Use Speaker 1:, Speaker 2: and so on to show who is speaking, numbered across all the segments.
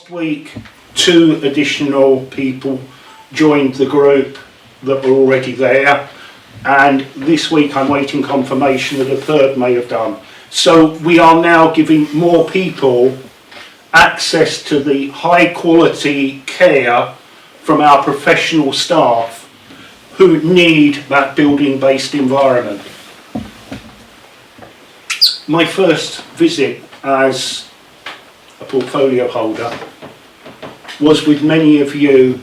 Speaker 1: Last week, 2 additional people joined the group that were already there, and this week I'm waiting confirmation that a 3rd may have done. So we are now giving more people access to the high quality care from our professional staff who need that building based environment. My first visit as a portfolio holder was with many of you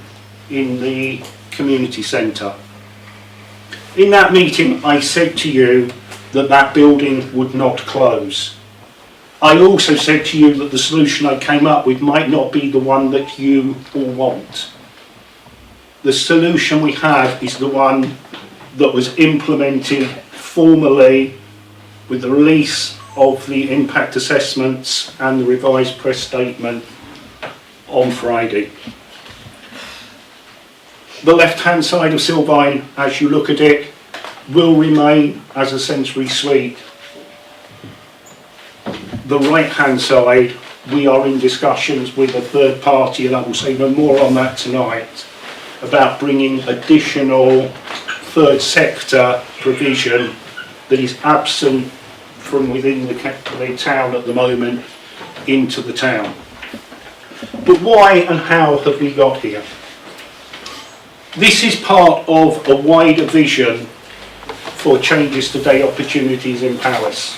Speaker 1: in the community centre. In that meeting I said to you that that building would not close. I also said to you that the solution I came up with might not be the one that you all want. The solution we have is the one that was implemented formally with the release of the impact assessments and the revised press statement on Friday. The left-hand side of Sylfaen, as you look at it, will remain as a sensory suite. The right-hand side, we are in discussions with a 3rd party, and I will say no more on that tonight, about bringing additional 3rd sector provision that is absent from within the town at the moment into the town. But why and how have we got here? This is part of a wider vision for changes to day opportunities in Powys.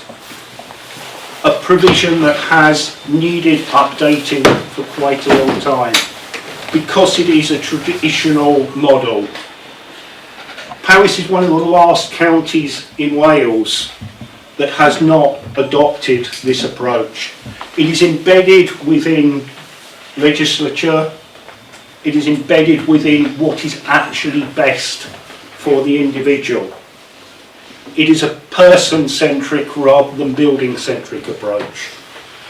Speaker 1: A provision that has needed updating for quite a long time because it is a traditional model. Powys is one of the last counties in Wales that has not adopted this approach. It is embedded within legislature, it is embedded within what is actually best for the individual. It is a person-centric rather than building-centric approach.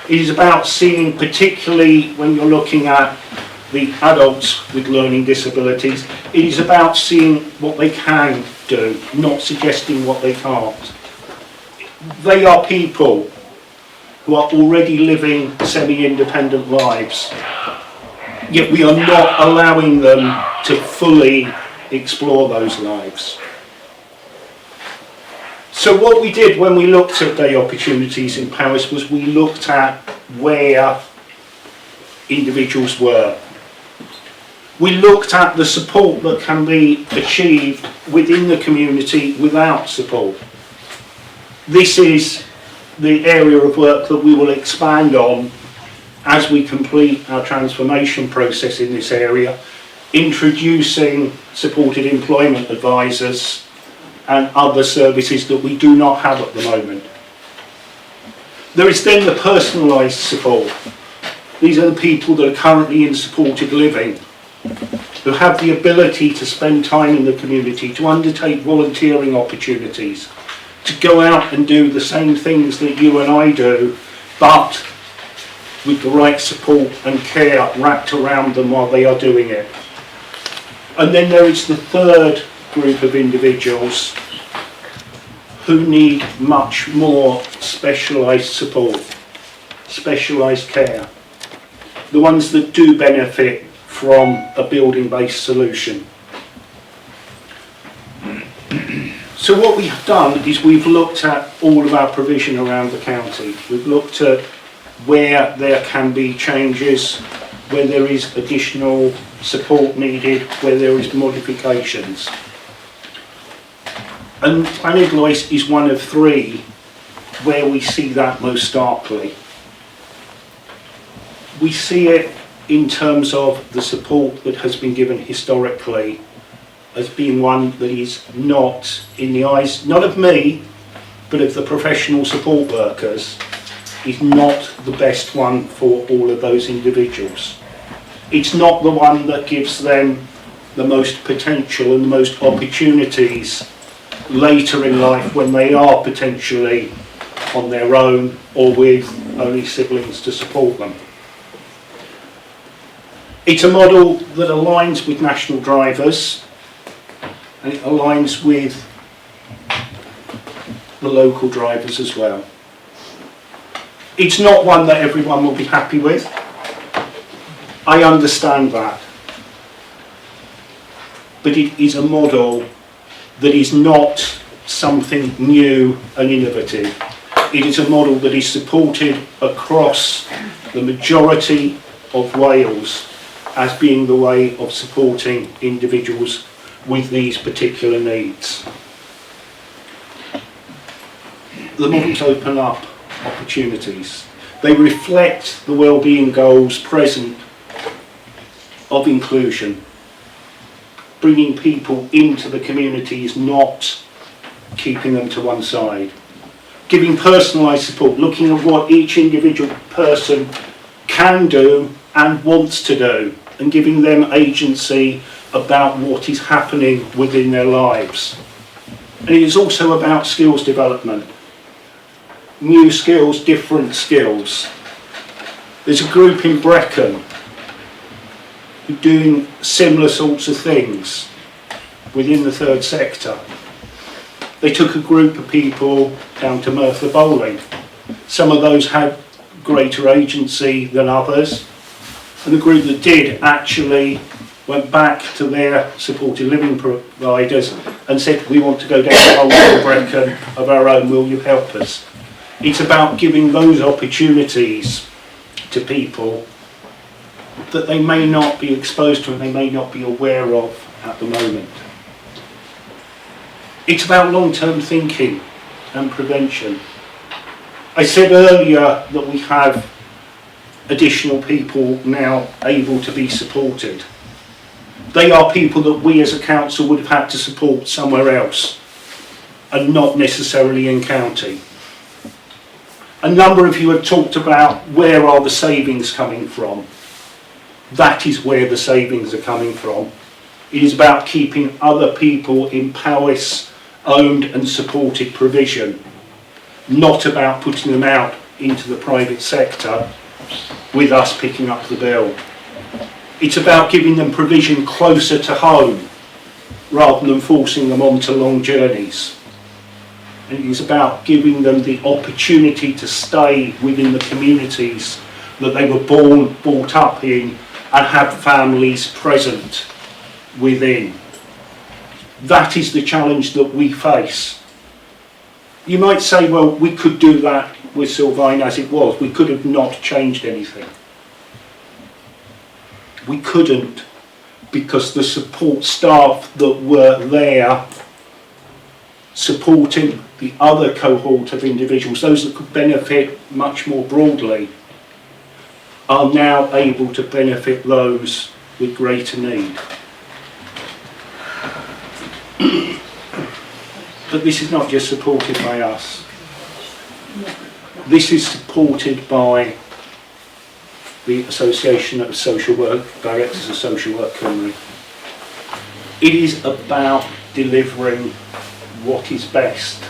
Speaker 1: It is about seeing, particularly when you're looking at the adults with learning disabilities, it is about seeing what they can do, not suggesting what they can't. They are people who are already living semi-independent lives, yet we are not allowing them to fully explore those lives. So what we did when we looked at day opportunities in Powys was we looked at where individuals were. We looked at the support that can be achieved within the community without support. This is the area of work that we will expand on as we complete our transformation process in this area, introducing supported employment advisors and other services that we do not have at the moment. There is then the personalised support. These are the people that are currently in supported living, who have the ability to spend time in the community, to undertake volunteering opportunities, to go out and do the same things that you and I do, but with the right support and care wrapped around them while they are doing it. And then there is the 3rd group of individuals who need much more specialised support, specialised care. The ones that do benefit from a building-based solution. So what we have done is we've looked at all of our provision around the county. We've looked at where there can be changes, where there is additional support needed, where there is modifications. And Llanidloes is one of 3 where we see that most starkly. We see it in terms of the support that has been given historically as being one that is not, in the eyes, not of me, but of the professional support workers, is not the best one for all of those individuals. It's not the one that gives them the most potential and the most opportunities later in life when they are potentially on their own or with only siblings to support them. It's a model that aligns with national drivers and it aligns with the local drivers as well. It's not one that everyone will be happy with. I understand that. But it is a model that is not something new and innovative. It is a model that is supported across the majority of Wales as being the way of supporting individuals with these particular needs. The models open up opportunities. They reflect the wellbeing goals present of inclusion. Bringing people into the community is not keeping them to one side. Giving personalised support, looking at what each individual person can do and wants to do, and giving them agency about what is happening within their lives. And it is also about skills development. New skills, different skills. There's a group in Brecon who are doing similar sorts of things within the third sector. They took a group of people down to Merthyr Bowling. Some of those had greater agency than others, and the group that did actually went back to their supported living providers and said, we want to go down the whole Brecon of our own, will you help us? It's about giving those opportunities to people that they may not be exposed to and they may not be aware of at the moment. It's about long-term thinking and prevention. I said earlier that we have additional people now able to be supported. They are people that we as a council would have had to support somewhere else and not necessarily in county. A number of you have talked about where are the savings coming from. That is where the savings are coming from. It is about keeping other people in Powys owned and supported provision, not about putting them out into the private sector with us picking up the bill. It's about giving them provision closer to home rather than forcing them onto long journeys. And it is about giving them the opportunity to stay within the communities that they were brought up in and have families present within. That is the challenge that we face. You might say, well, we could do that with Sylfaen as it was. We could have not changed anything. We couldn't, because the support staff that were there supporting the other cohort of individuals, those that could benefit much more broadly, are now able to benefit those with greater need. But this is not just supported by us. This is supported by the Association of Social Work Directors of Social Work Cymru. It is about delivering what is best,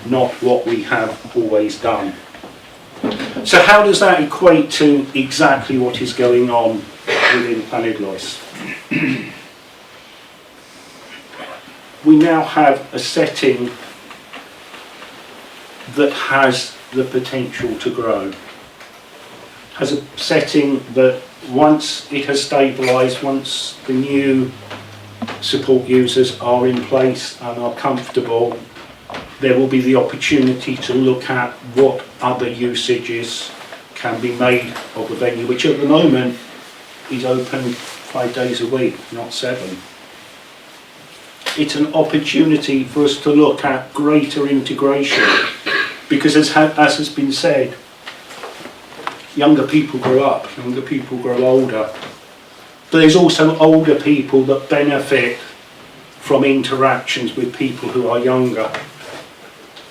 Speaker 1: not what we have always done. So how does that equate to exactly what is going on within Llanidloes? We now have a setting that has the potential to grow. Has a setting that once it has stabilised, once the new support users are in place and are comfortable, there will be the opportunity to look at what other usages can be made of the venue, which at the moment is open 5 days a week, not 7. It's an opportunity for us to look at greater integration, because as has been said, younger people grow up, younger people grow older. But there's also older people that benefit from interactions with people who are younger.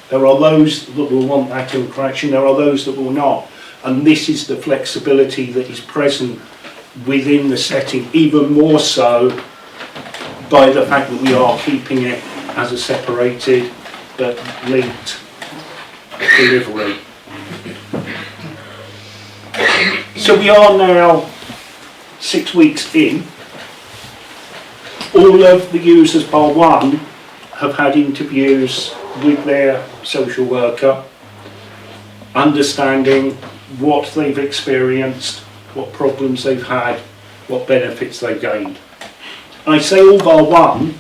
Speaker 1: There are those that will want that interaction, there are those that will not. And this is the flexibility that is present within the setting, even more so by the fact that we are keeping it as a separated but linked delivery. So we are now 6 weeks in. All of the users bar one have had interviews with their social worker, understanding what they've experienced, what problems they've had, what benefits they gained. And I say all bar one,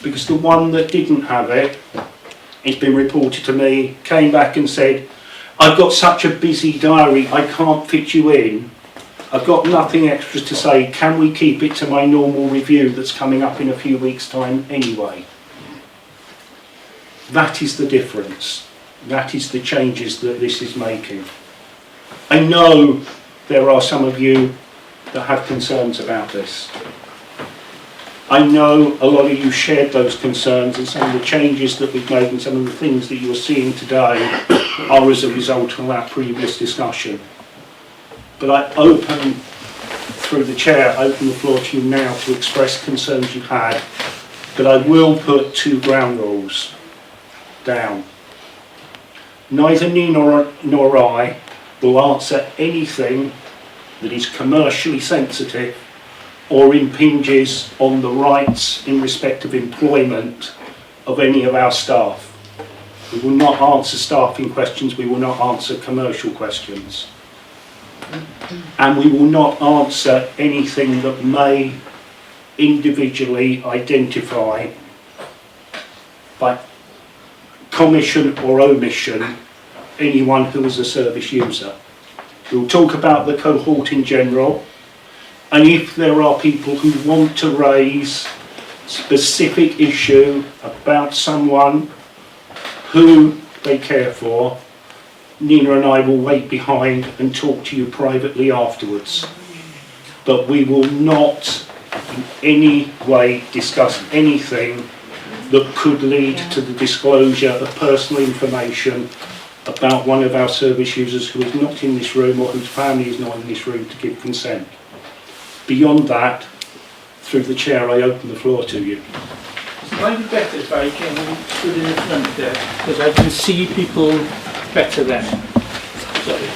Speaker 1: because the one that didn't have it, it's been reported to me, came back and said, I've got such a busy diary, I can't fit you in. I've got nothing extra to say, can we keep it to my normal review that's coming up in a few weeks' time anyway? That is the difference. That is the changes that this is making. I know there are some of you that have concerns about this. I know a lot of you shared those concerns, and some of the changes that we've made and some of the things that you're seeing today are as a result of that previous discussion. But I open, through the chair, open the floor to you now to express concerns you've had, but I will put 2 ground rules down. Neither Nina nor I will answer anything that is commercially sensitive or impinges on the rights in respect of employment of any of our staff. We will not answer staffing questions, we will not answer commercial questions. And we will not answer anything that may individually identify by commission or omission anyone who is a service user. We'll talk about the cohort in general, and if there are people who want to raise specific issue about someone who they care for, Nina and I will wait behind and talk to you privately afterwards. But we will not in any way discuss anything that could lead to the disclosure of personal information about one of our service users who is not in this room or whose family is not in this room to give consent. Beyond that, through the chair, I open the floor to you.
Speaker 2: It might be better if I can stood in the front there, because I can see people better then. Sorry.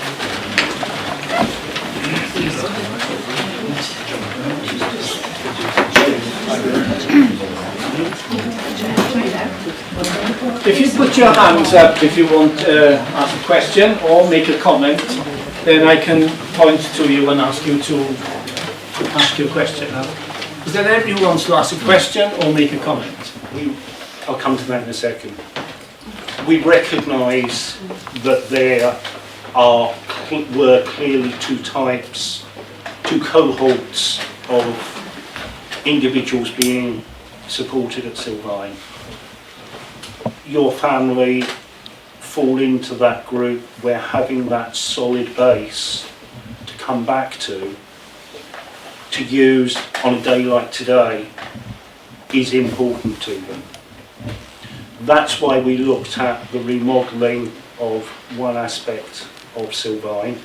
Speaker 2: If you put your hands up if you want to ask a question or make a comment, then I can point to you and ask you to ask your question. Is there anybody who wants to ask a question or make a comment?
Speaker 1: I'll come to that in a second. We recognise that there were clearly 2 types, 2 cohorts of individuals being supported at Sylfaen. Your family fall into that group where having that solid base to come back to use on a day like today is important to them. That's why we looked at the remodelling of one aspect of Sylfaen,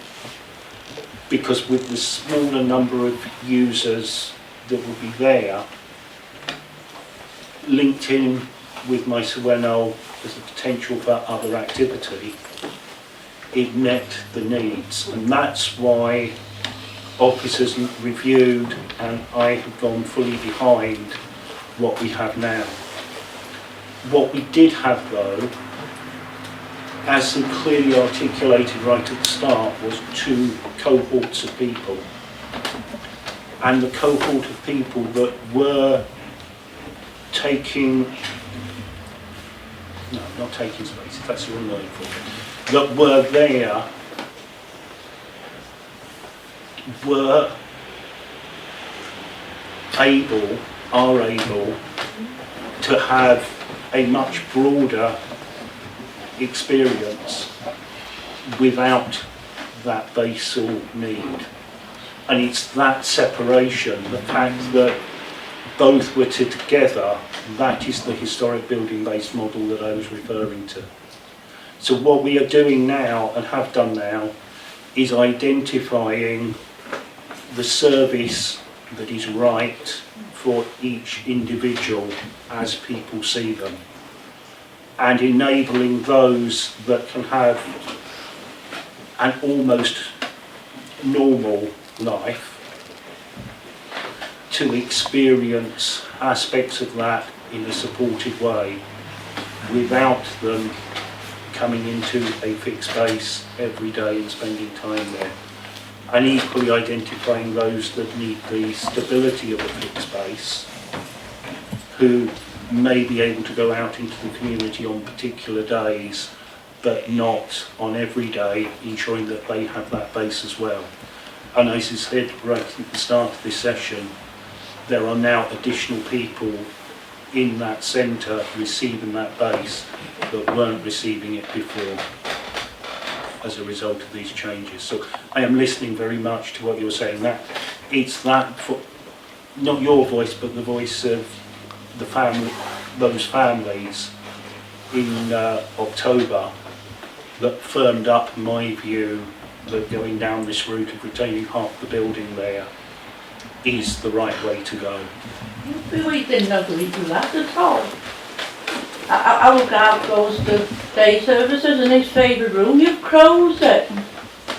Speaker 1: because with the smaller number of users that will be there, linked in with Maes y Wennol as a potential for other activity, it met the needs, and that's why officers reviewed and I have gone fully behind what we have now. What we did have though, as we clearly articulated right at the start, was 2 cohorts of people. And the cohort of people that were taking, no, not taking spaces, that's the wrong word for it, that were there were able, are able to have a much broader experience without that basal need. And it's that separation, the fact that both were together, that is the historic building based model that I was referring to. So what we are doing now and have done now is identifying the service that is right for each individual as people see them, and enabling those that can have an almost normal life to experience aspects of that in a supported way without them coming into a fixed space every day and spending time there. and equally identifying those that need the stability of a fixed base, who may be able to go out into the community on particular days, but not on every day, ensuring that they have that base as well. And as I said right at the start of this session, there are now additional people in that centre receiving that base that weren't receiving it before as a result of these changes. So I am listening very much to what you're saying. That it's that, for, not your voice, but the voice of the family, those families in October, that firmed up my view that going down this route of retaining half the building there is the right way to go.
Speaker 3: We didn't agree to that at all. Our guard goes to day services in his favourite room. You've closed it.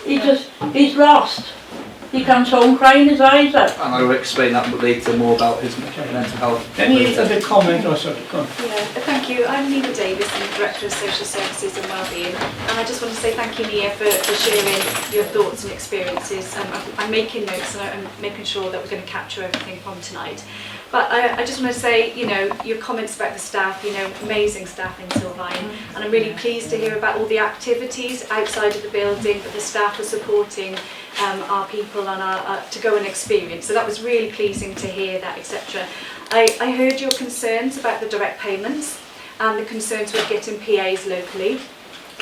Speaker 3: He's lost. He comes home crying his eyes out.
Speaker 4: And I will explain that later more about his mental health.
Speaker 2: Any other comment or sorry, go on.
Speaker 5: Yeah, thank you. I'm Nina Davis, I'm the Director of Social Services and Wellbeing, and I just want to say thank you, Nia, for sharing your thoughts and experiences. I'm making notes and I'm making sure that we're going to capture everything from tonight. But I just want to say, you know, your comments about the staff, you know, amazing staff in Sylfaen, and I'm really pleased to hear about all the activities outside of the building that the staff are supporting our people and our, to go and experience. So that was really pleasing to hear that, etc. I heard your concerns about the direct payments and the concerns with getting PAs locally.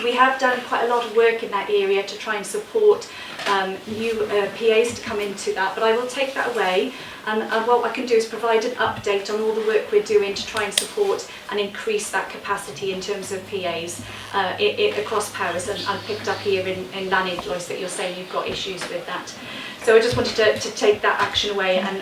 Speaker 5: We have done quite a lot of work in that area to try and support new PAs to come into that, but I will take that away, and what I can do is provide an update on all the work we're doing to try and support and increase that capacity in terms of PAs across Powys, and picked up here in Llanidloes that you're saying you've got issues with that. So I just wanted to take that action away and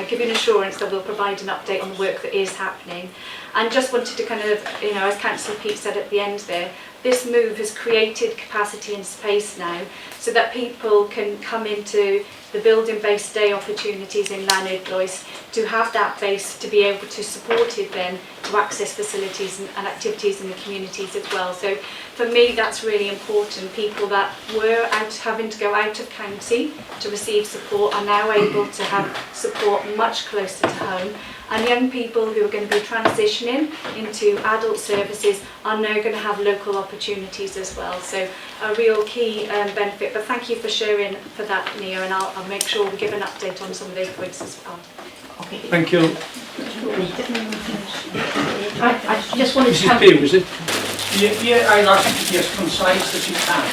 Speaker 5: give you an assurance that we'll provide an update on the work that is happening. And just wanted to kind of, you know, as Councillor Pete said at the end there, this move has created capacity and space now so that people can come into the building-based day opportunities in Llanidloes to have that base to be able to support it then to access facilities and activities in the communities as well. So for me that's really important. People that were having to go out of county to receive support are now able to have support much closer to home, and young people who are going to be transitioning into adult services are now going to have local opportunities as well. So a real key benefit. But thank you for sharing for that, Nia, and I'll make sure we give an update on some of those points as well.
Speaker 3: Okay.
Speaker 2: Thank you.
Speaker 3: I just wanted to
Speaker 2: Mrs. Pugh, is it? Yeah, I'd like to be as concise as you can,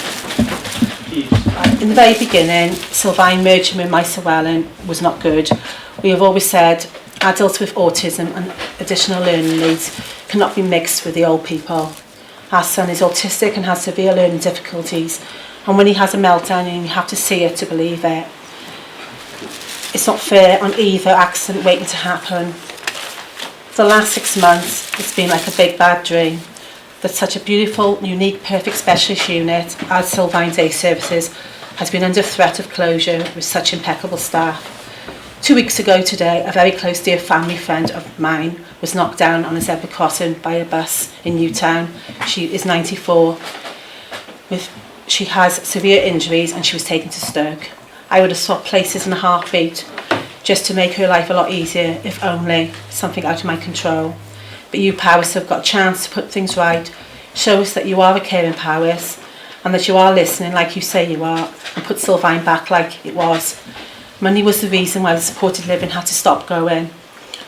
Speaker 2: please.
Speaker 6: In the very beginning, Sylfaen merging with Maes y Wennol was not good. We have always said adults with autism and additional learning needs cannot be mixed with the old people. Our son is autistic and has severe learning difficulties, and when he has a meltdown, you have to see it to believe it. It's not fair on either accident waiting to happen. For the last 6 months, it's been like a big bad dream that such a beautiful, unique, perfect specialist unit as Sylfaen Day Services has been under threat of closure with such impeccable staff. 2 weeks ago today, a very close dear family friend of mine was knocked down on a zebra crossing by a bus in Newtown. She is 94. She has severe injuries and she was taken to Stoke. I would have swapped places in a heartbeat just to make her life a lot easier, if only something out of my control. But you Powys have got a chance to put things right, show us that you are a caring Powys and that you are listening like you say you are, and put Sylfaen back like it was. Money was the reason why the supported living had to stop going.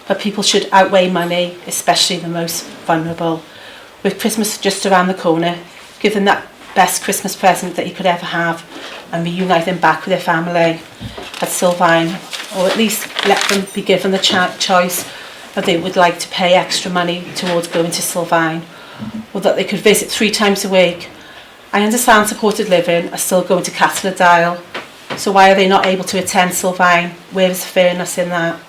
Speaker 6: But people should outweigh money, especially the most vulnerable. With Christmas just around the corner, give them that best Christmas present that you could ever have and reunite them back with their family at Sylfaen, or at least let them be given the choice if they would like to pay extra money towards going to Sylfaen, or that they could visit 3 times a week. I understand supported living are still going to Castledale, so why are they not able to attend Sylfaen? Where is the fairness in that?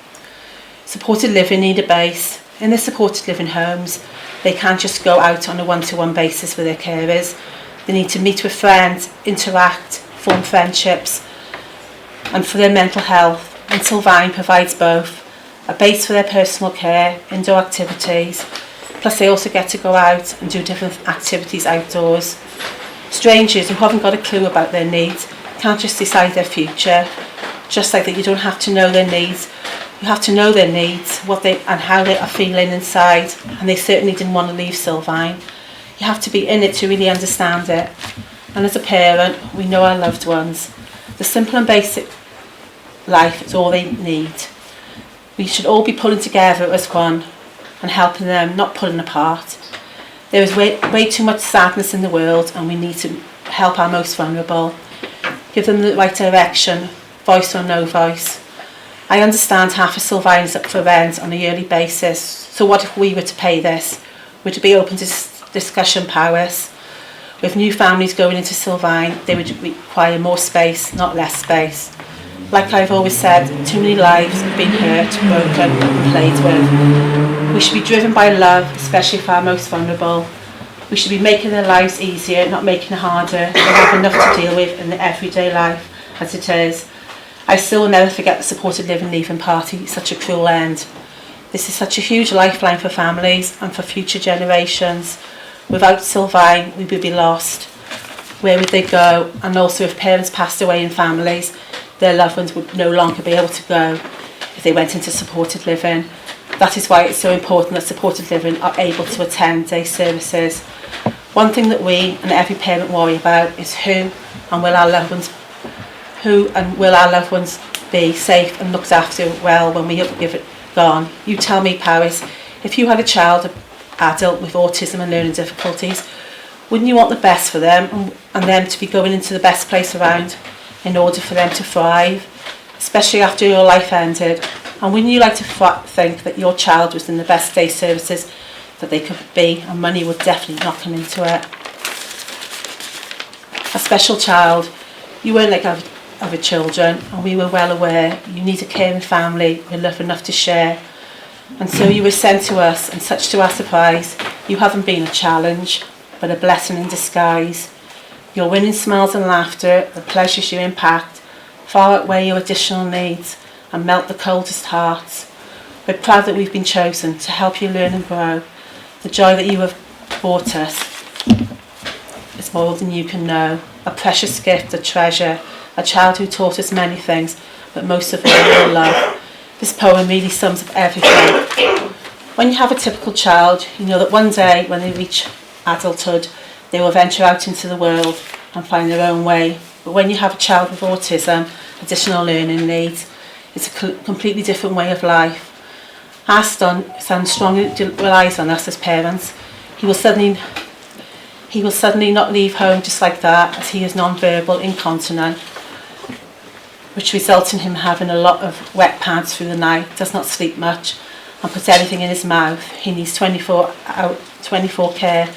Speaker 6: Supported living need a base. In the supported living homes, they can't just go out on a one-to-one basis with their carers. They need to meet with friends, interact, form friendships, and for their mental health. And Sylfaen provides both. A base for their personal care, indoor activities, plus they also get to go out and do different activities outdoors. Strangers who haven't got a clue about their needs can't just decide their future. Just like that, you don't have to know their needs. You have to know their needs, what they and how they are feeling inside. And they certainly didn't want to leave Sylfaen. You have to be in it to really understand it. And as a parent, we know our loved ones. The simple and basic life is all they need. We should all be pulling together as one and helping them, not pulling apart. There is way too much sadness in the world, and we need to help our most vulnerable. Give them the right direction, voice or no voice. I understand half of Sylfaen is up for rent on a yearly basis, so what if we were to pay this? Would it be open to discussion powers? With new families going into Sylfaen, they would require more space, not less space. Like I've always said, too many lives have been hurt, broken and played with. We should be driven by love, especially for our most vulnerable. We should be making their lives easier, not making it harder. They have enough to deal with in their everyday life as it is. I still will never forget the supported living leaving party, such a cruel end. This is such a huge lifeline for families and for future generations. Without Sylfaen, we would be lost. Where would they go? And also, if parents passed away in families, their loved ones would no longer be able to go if they went into supported living. That is why it's so important that supported living are able to attend day services. One thing that we and every parent worry about is who and will our loved ones be safe and looked after well when we have it gone. You tell me, Paris, if you had a child, adult with autism and learning difficulties, wouldn't you want the best for them and them to be going into the best place around in order for them to thrive, especially after your life ended? And wouldn't you like to think that your child was in the best day services that they could be, and money would definitely not come into it? A special child, you weren't like other children, and we were well aware you need a caring family with love enough to share. And so you were sent to us, and such to our surprise, you haven't been a challenge, but a blessing in disguise. Your winning smiles and laughter, the pleasures you impact, far outweigh your additional needs and melt the coldest hearts. We're proud that we've been chosen to help you learn and grow. The joy that you have brought us is more than you can know. A precious gift, a treasure, a child who taught us many things, but most of all, your love. This poem really sums up everything. When you have a typical child, you know that one day when they reach adulthood, they will venture out into the world and find their own way. But when you have a child with autism, additional learning needs, it's a completely different way of life. Our son strongly relies on us as parents. He will suddenly not leave home just like that, as he is non-verbal, incontinent, which results in him having a lot of wet pads through the night, does not sleep much, and puts everything in his mouth. He needs 24 care.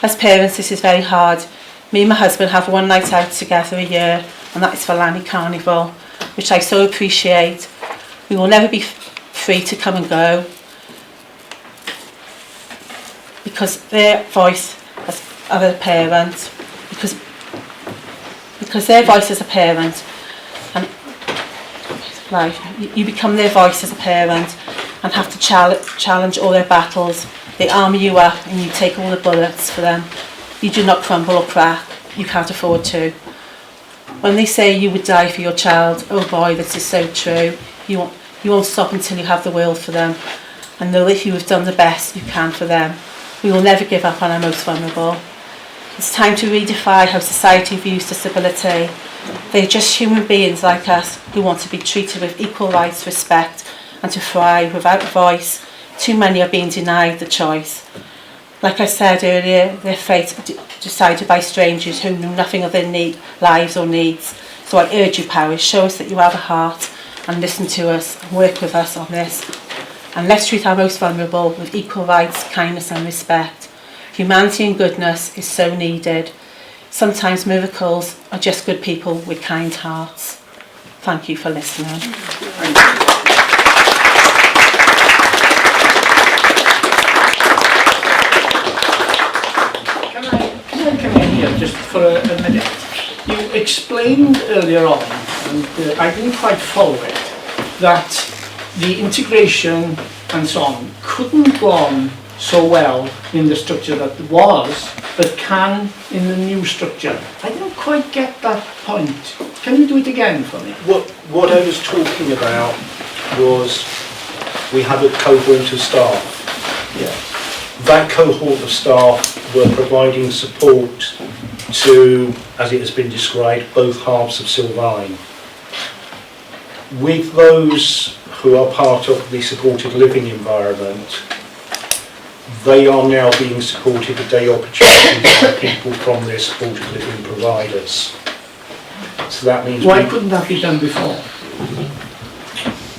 Speaker 6: As parents, this is very hard. Me and my husband have one night out together a year, and that is for Llanidloes Carnival, which I so appreciate. We will never be free to come and go, because their voice as a parent, because their voice as a parent, and right, you become their voice as a parent and have to challenge all their battles. They armour you up and you take all the bullets for them. You do not crumble or crack. You can't afford to. When they say you would die for your child, oh boy, this is so true. You won't stop until you have the world for them, and know that you have done the best you can for them. We will never give up on our most vulnerable. It's time to redefine how society views disability. They are just human beings like us who want to be treated with equal rights, respect, and to thrive without a voice. Too many are being denied the choice. Like I said earlier, their fate decided by strangers who knew nothing of their lives or needs. So I urge you, Paris, show us that you have a heart and listen to us and work with us on this. And let's treat our most vulnerable with equal rights, kindness and respect. Humanity and goodness is so needed. Sometimes miracles are just good people with kind hearts. Thank you for listening.
Speaker 2: Can I come in here just for a minute? You explained earlier on, and I didn't quite follow it, that the integration and so on couldn't go on so well in the structure that was, but can in the new structure. I didn't quite get that point. Can you do it again for me?
Speaker 1: What I was talking about was we have a cohort of staff.
Speaker 2: Yeah.
Speaker 1: That cohort of staff were providing support to, as it has been described, both halves of Sylfaen. With those who are part of the supported living environment, they are now being supported with day opportunities by people from their supported living providers. So that means
Speaker 2: Why couldn't that be done before?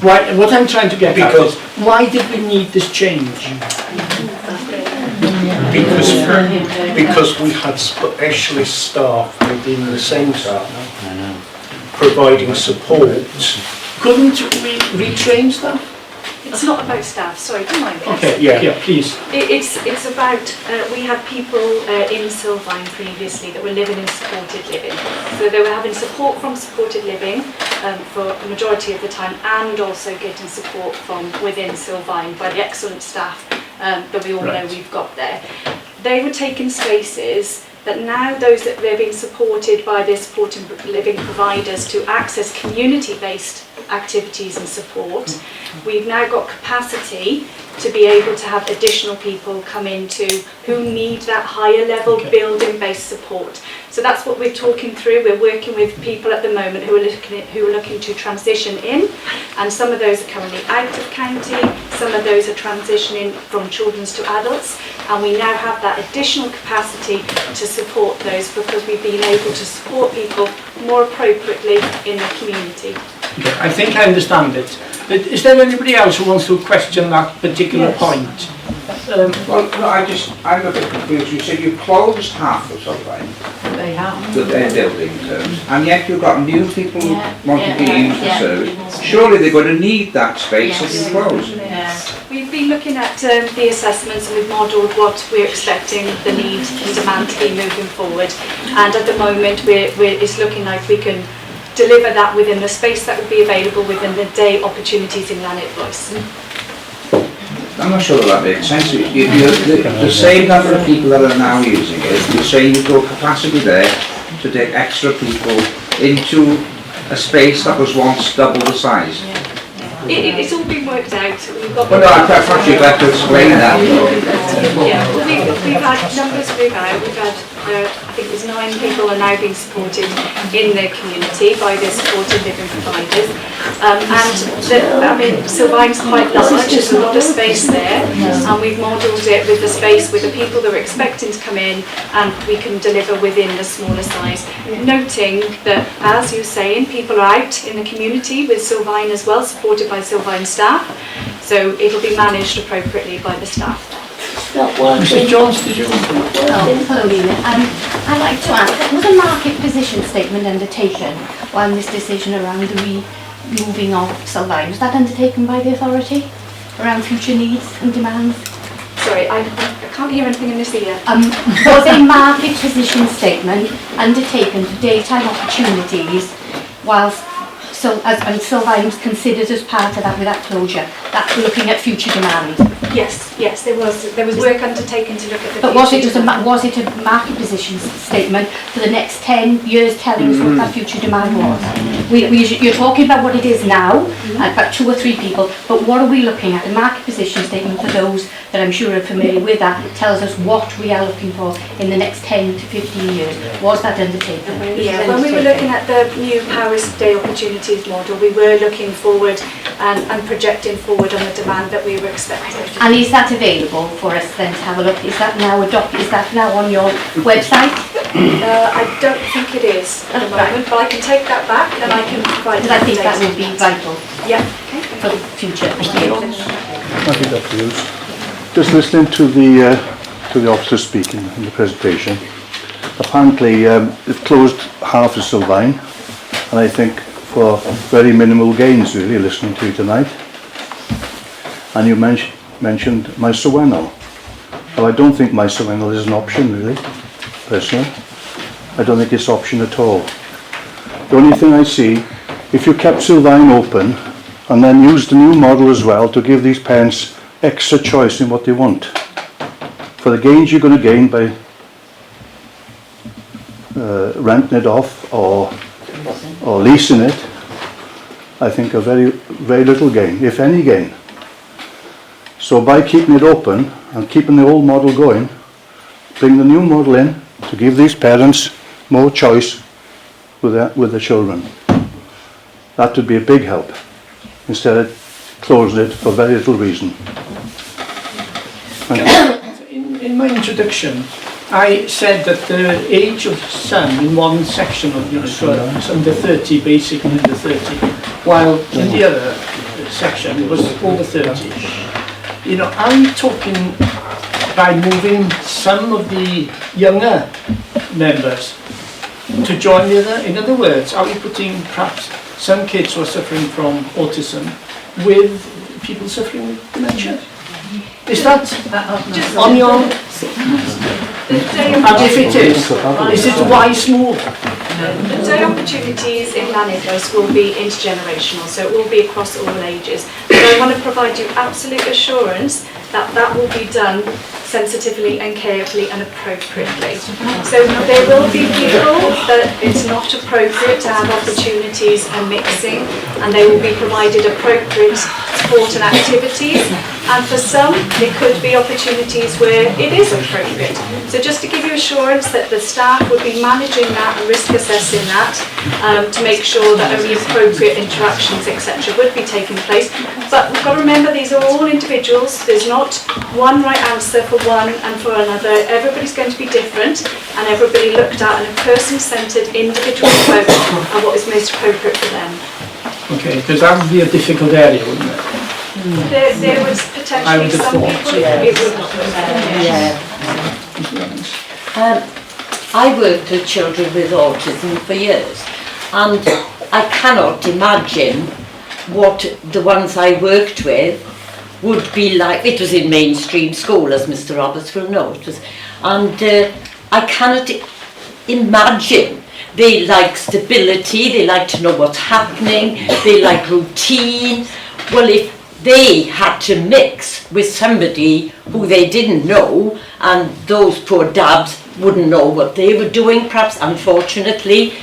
Speaker 2: Why, what I'm trying to get at is, why did we need this change?
Speaker 1: because we had specialist staff within the centre providing support.
Speaker 2: Couldn't we retrain staff?
Speaker 5: It's not about staff, sorry, do you mind?
Speaker 2: Okay,
Speaker 1: Yeah.
Speaker 2: please.
Speaker 5: It's about, we had people in Sylfaen previously that were living in supported living. So they were having support from supported living for the majority of the time, and also getting support from within Sylfaen by the excellent staff that we all know we've got there. They were taking spaces that now those that they're being supported by their supported living providers to access community-based activities and support. We've now got capacity to be able to have additional people come into who need that higher level building-based support. So that's what we're talking through. We're working with people at the moment who are looking to transition in, and some of those are currently out of county, some of those are transitioning from children's to adults, and we now have that additional capacity to support those because we've been able to support people more appropriately in the community.
Speaker 2: Okay, I think I understand it. But is there anybody else who wants to question that particular point?
Speaker 7: Well, no, I'm a bit confused. You said you closed half of Sylfaen,
Speaker 3: They have.
Speaker 7: with their building terms, and yet you've got new people who want to use the
Speaker 3: yeah.
Speaker 7: service. Surely they're going to need that space if you close.
Speaker 5: We've been looking at the assessments, and we've modelled what we're expecting the need and demand to be moving forward. And at the moment, it's looking like we can deliver that within the space that will be available within the day opportunities in Llanidloes.
Speaker 7: I'm not sure that makes sense. The same number of people that are now using it, you're saying you've got capacity there to take extra people into a space that was once double the size.
Speaker 5: It's all been worked out. We've got
Speaker 7: Well, no, perhaps you'd like to explain that.
Speaker 5: Yeah, well, we've had numbers through now. We've had, I think it was 9 people are now being supported in their community by their supported living providers. Sylfaen's quite large, there's a lot of space there, and we've modelled it with the space with the people that are expecting to come in, and we can deliver within the smaller size. Noting that, as you're saying, people are out in the community with Sylfaen as well, supported by Sylfaen staff, so it'll be managed appropriately by the staff.
Speaker 2: Mrs Jones, did you?
Speaker 8: I'd like to ask, was a market position statement undertaken while this decision around the removing of Sylfaen, was that undertaken by the authority around future needs and demands?
Speaker 5: Sorry, I can't hear anything in this ear.
Speaker 8: Was a market position statement undertaken for daytime opportunities whilst and Sylfaen was considered as part of that with that closure, that's looking at future demand?
Speaker 5: Yes, there was work undertaken to look at the.
Speaker 8: But was it a market position statement for the next 10 years telling us what that future demand was? You're talking about what it is now, about 2 or 3 people, but what are we looking at? A market position statement for those that I'm sure are familiar with that tells us what we are looking for in the next 10 to 15 years. Was that undertaken?
Speaker 5: Yeah, when we were looking at the new Paris Day Opportunities model, we were looking forward and projecting forward on the demand that we were expecting.
Speaker 8: And is that available for us then to have a look? Is that now is that now on your website?
Speaker 5: I don't think it is at the moment, but I can take that back and I can provide.
Speaker 8: Because I think that would be vital.
Speaker 5: Yeah.
Speaker 8: For the future. Thank you.
Speaker 9: I think that feels. Just listening to the officer speaking in the presentation, apparently it closed half of Sylfaen, and I think for very minimal gains really listening to you tonight. And you mentioned Maes y Wennol. Well, I don't think Maes y Wennol is an option really, personally. I don't think it's an option at all. The only thing I see, if you kept Sylfaen open and then used the new model as well to give these parents extra choice in what they want, for the gains you're going to gain by renting it off or or leasing it, I think are very little gain, if any gain. So by keeping it open and keeping the old model going, bring the new model in to give these parents more choice with their children. That would be a big help, instead of closing it for very little reason. Thank you.
Speaker 2: In my introduction, I said that the age of son in one section of the unit is under 30, basically under 30, while in the other section it was over 30. You know, are we talking by moving some of the younger members to join the other? In other words, are we putting perhaps some kids who are suffering from autism with people suffering with dementia? Is that on your... And if it is it a wise move?
Speaker 5: The Day Opportunities in Llanidloes will be intergenerational, so it will be across all ages. But I want to provide you absolute assurance that that will be done sensitively and carefully and appropriately. So there will be people that it's not appropriate to have opportunities and mixing, and they will be provided appropriate support and activities. And for some, there could be opportunities where it is appropriate. So just to give you assurance that the staff would be managing that and risk assessing that to make sure that only appropriate interactions, etc., would be taking place. But we've got to remember, these are all individuals. There's not one right answer for one and for another. Everybody's going to be different, and everybody looked at in a person-centred individual approach and what is most appropriate for them.
Speaker 2: Okay, because that would be a difficult area, wouldn't it?
Speaker 5: There was potentially some people it would not
Speaker 10: I worked with children with autism for years, and I cannot imagine what the ones I worked with would be like. It was in mainstream school, as Mr. Roberts will know. It was, and I cannot imagine. They like stability, they like to know what's happening, they like routine. Well, if they had to mix with somebody who they didn't know, and those poor dabs wouldn't know what they were doing, perhaps, unfortunately,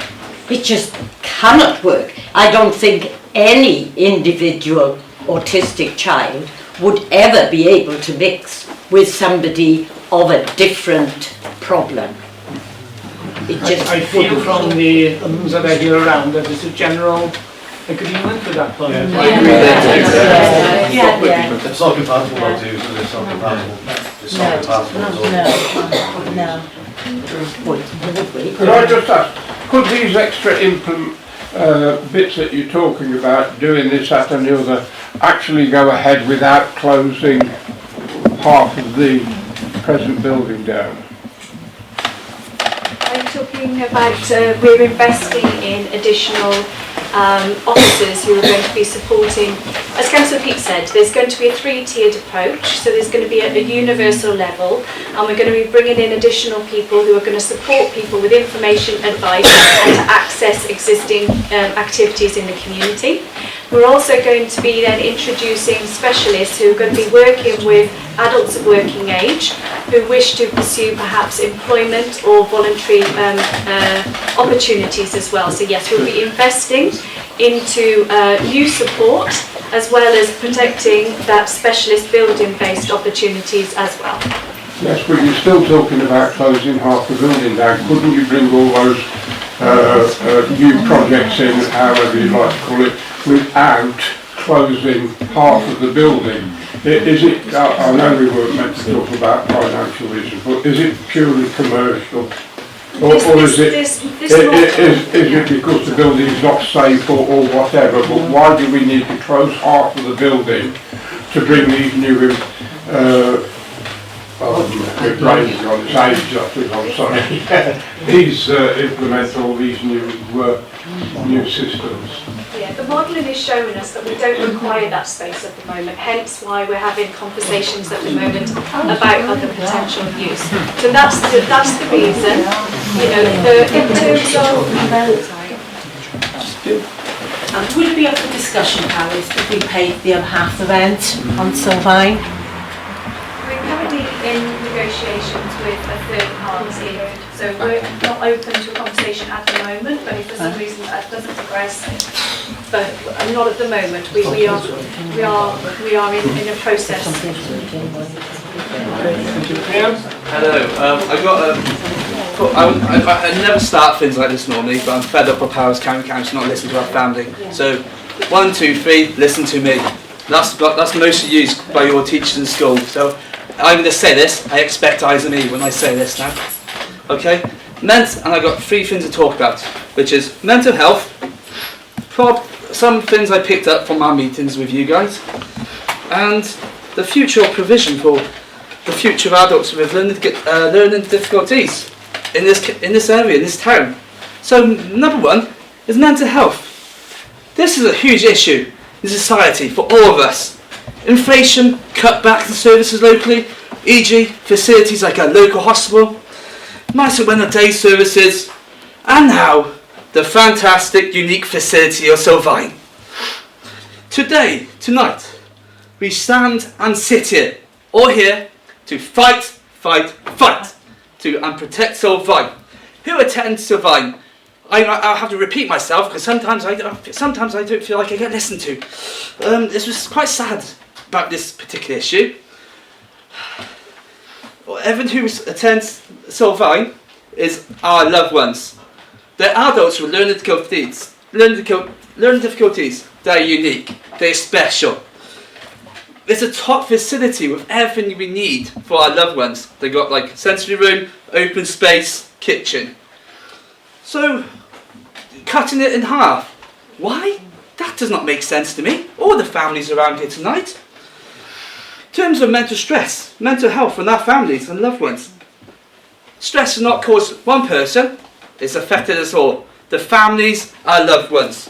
Speaker 10: it just cannot work. I don't think any individual autistic child would ever be able to mix with somebody of a different problem.
Speaker 2: I feel from the that I hear around that there's a general agreement with that point.
Speaker 11: It's not compatible with you, so it's not compatible. It's not compatible.
Speaker 10: No.
Speaker 12: Could I just ask, could these extra bits that you're talking about, doing this, that and the other, actually go ahead without closing half of the present building down?
Speaker 5: I'm talking about we're investing in additional officers who are going to be supporting. As Councillor Pete said, there's going to be a three-tiered approach, so there's going to be a universal level, and we're going to be bringing in additional people who are going to support people with information, advice, and to access existing activities in the community. We're also going to be then introducing specialists who are going to be working with adults of working age who wish to pursue perhaps employment or voluntary opportunities as well. So yes, we'll be investing into new support as well as protecting that specialist building-based opportunities as well.
Speaker 12: Yes, but you're still talking about closing half the building down. Couldn't you bring all those new projects in, however you like to call it, without closing half of the building? Is it, I know we weren't meant to talk about financial reasons, but is it purely commercial? Or is it because the building is not safe or whatever, but why do we need to close half of the building to bring these new implement all these new systems?
Speaker 5: Yeah, the modelling is showing us that we don't require that space at the moment, hence why we're having conversations at the moment about other potential use. So that's the reason, you know, in terms of...
Speaker 6: Would it be up for discussion, Alice, if we paid the other half of the rent on Sylfaen?
Speaker 5: We're currently in negotiations with a third party, so we're not open to a conversation at the moment, but if for some reason at that doesn't progress, but not at the moment. We are in a process.
Speaker 4: Hello, I never start things like this normally, but I'm fed up of Powers County Council not listening to our family. So, 1, 2, 3, listen to me. That's mostly used by your teachers in school. So, I'm going to say this, I expect eyes on me when I say this now. Okay? And I've got 3 things to talk about, which is mental health, some things I picked up from our meetings with you guys, and the future provision for the future adults with learning difficulties in this area, in this town. So number 1 is mental health. This is a huge issue in society for all of us. Inflation, cutbacks in services locally, e.g. facilities like a local hospital, Maes y Wennol day services, and now the fantastic, unique facility of Sylfaen. Tonight, we stand and sit here, all here, to fight, and protect Sylfaen. Who attends Sylfaen? I'll have to repeat myself because sometimes I don't feel like I get listened to. This was quite sad about this particular issue. Everyone who attends Sylfaen is our loved ones. They're adults with learning difficulties. They're unique. They're special. It's a top facility with everything we need for our loved ones. They got like sensory room, open space, kitchen. So, cutting it in half. Why? That does not make sense to me. All the families around here tonight. In terms of mental stress, mental health and our families and loved ones. Stress is not caused one person, it's affected us all. The families, our loved ones.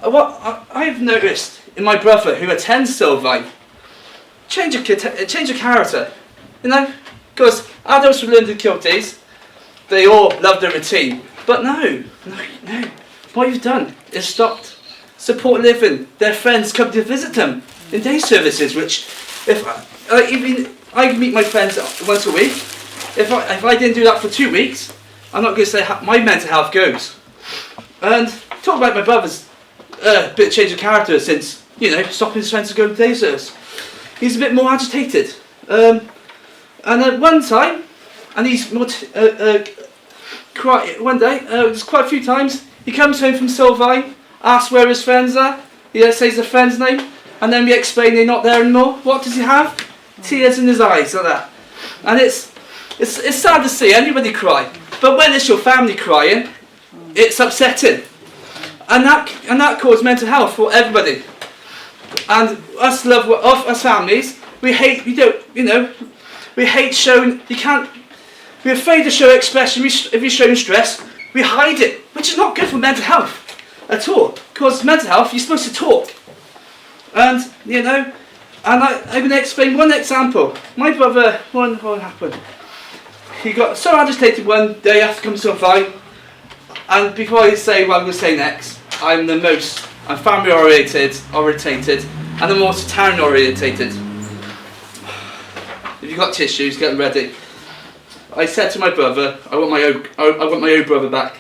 Speaker 4: What I've noticed in my brother who attends Sylfaen, change of character. You know, because adults with learning difficulties, they all love the routine. But no. What you've done is stopped support living. Their friends come to visit them in day services, which if I meet my friends once a week. If I didn't do that for 2 weeks, I'm not going to say how my mental health goes. And talk about my brother's bit of change of character since, stopping his friends to go to day service. He's a bit more agitated. And at one time, and he's more one day, there's quite a few times, he comes home from Sylfaen, asks where his friends are, he says the friend's name, and then we explain they're not there anymore. What does he have? Tears in his eyes, like that. And it's sad to see anybody cry, but when it's your family crying, it's upsetting. And that causes mental health for everybody. And us families, we hate showing, we're afraid to show expression. If you're showing stress, we hide it, which is not good for mental health at all. Because mental health, you're supposed to talk. And, and I'm going to explain one example. My brother, what happened? He got so agitated one day after coming to Sylfaen, and before I say what I'm going to say next, I'm family orientated, and I'm also town orientated. If you've got tissues, get them ready. I said to my brother, I want my own brother back.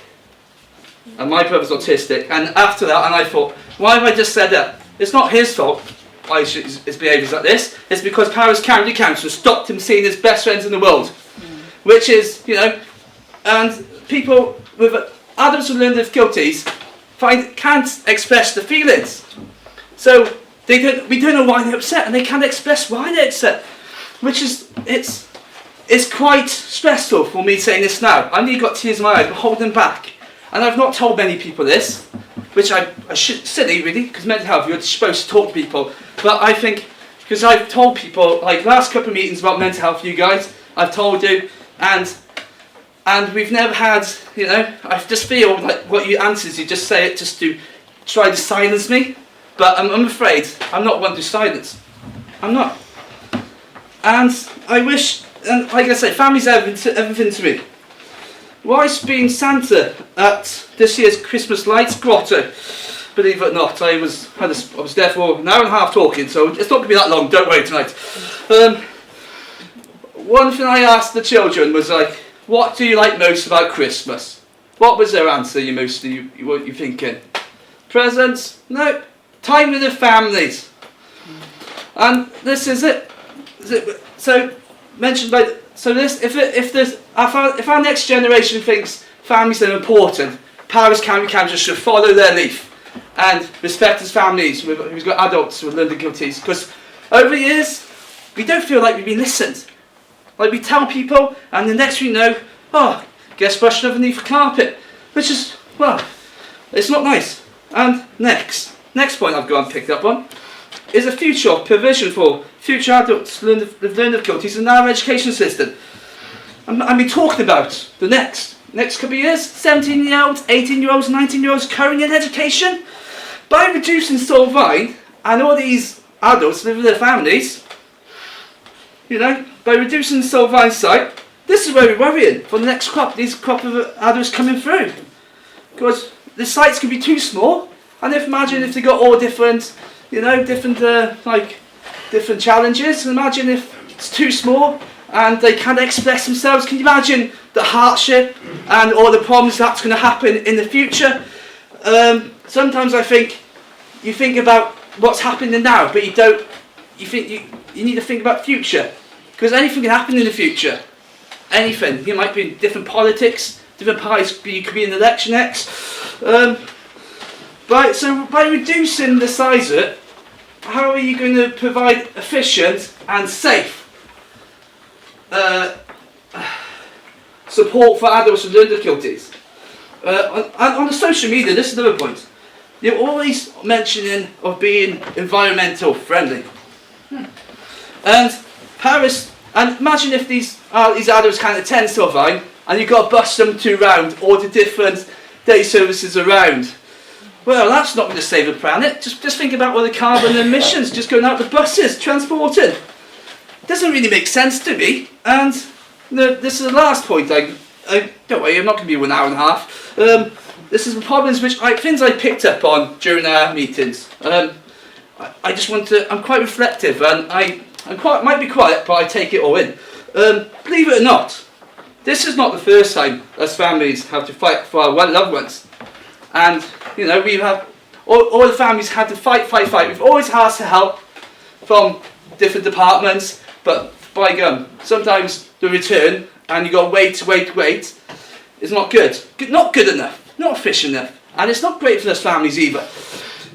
Speaker 4: And my brother's autistic, and after that, and I thought, why have I just said that? It's not his fault his behaviour's like this. It's because Powers County Council stopped him seeing his best friends in the world. Which is, and people with adults with learning difficulties can't express the feelings. So we don't know why they're upset, and they can't express why they're upset. Which is, it's quite stressful for me saying this now. I nearly got tears in my eyes, but holding back. And I've not told many people this, which I should, silly really, because mental health, you're supposed to talk to people. But I think, because I've told people, like last couple of meetings about mental health, you guys, I've told you, and we've never had, I just feel like what you answers, you just say it just to try to silence me. But I'm afraid I'm not one to silence. I'm not. And I wish, and like I say, family's everything to me. Whilst being Santa at this year's Christmas Lights Grotto, believe it or not, I was there for an hour and a half talking, so it's not going to be that long, don't worry tonight. One thing I asked the children was like, what do you like most about Christmas? What was their answer, what you thinking? Presents? No. Time with the families. And this is it. So, mentioned by, if our next generation thinks families are important, Powers County Council should follow their lead and respect his families who's got adults with learning difficulties, because over the years we don't feel like we've been listened. Like we tell people and the next we know, oh, gets brushed underneath the carpet, which is, well, it's not nice. And next point I've got and picked up on is a future provision for future adults with learning difficulties in our education system. I've been talking about the next couple of years, 17-year-olds, 18-year-olds, 19-year-olds currently in education. By reducing Sylfaen and all these adults living with their families, by reducing the Sylfaen site, this is where we're worrying for the next crop, these crop of adults coming through. Because the sites can be too small, and imagine if they got all different, different challenges. Imagine if it's too small and they can't express themselves. Can you imagine the hardship and all the problems that's going to happen in the future? Sometimes I think you think about what's happening now, but you don't. You think you need to think about future, because anything can happen in the future. Anything. You might be in different politics, different parties. You could be in the election next. Right. So by reducing the size of it, how are you going to provide efficient and safe support for adults with learning difficulties? On the social media, this is another point. You're always mentioning of being environmental friendly. And Paris, and imagine if these adults can't attend Sylfaen and you've got to bus them around all the different day services around. Well, that's not going to save the planet. Just think about all the carbon emissions just going out the buses, transported. Doesn't really make sense to me. And this is the last point. Don't worry, I'm not going to be 1 hour and a half. This is the problems things I picked up on during our meetings. I just want to. I'm quite reflective, and might be quiet, but I take it all in. Believe it or not, this is not the first time us families have to fight for our loved ones. And we have all the families had to fight. We've always asked for help from different departments, but by gum, sometimes the return and you got to wait is not good. Not good enough, not efficient enough, and it's not great for those families either.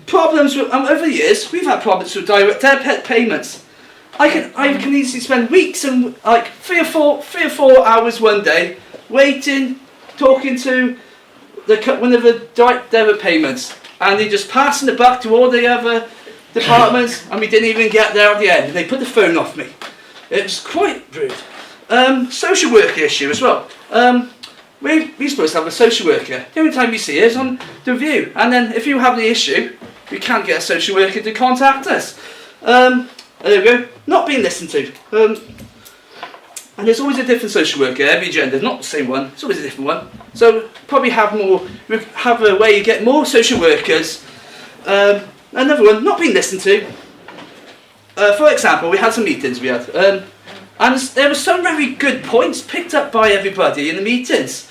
Speaker 4: Problems with, over the years, we've had problems with direct debit payments. I can easily spend weeks and like three or four hours one day waiting, talking to one of the direct debit payments, and they just passing the buck to all the other departments, and we didn't even get there at the end. They put the phone off me. It was quite rude. Social worker issue as well. We're supposed to have a social worker. The only time you see it is on the review, and then if you have the issue, you can't get a social worker to contact us. There we go. Not being listened to. And there's always a different social worker, every gender, not the same one, it's always a different one. So probably have a way to get more social workers. Another one, not being listened to. For example, we had some meetings and there were some very good points picked up by everybody in the meetings.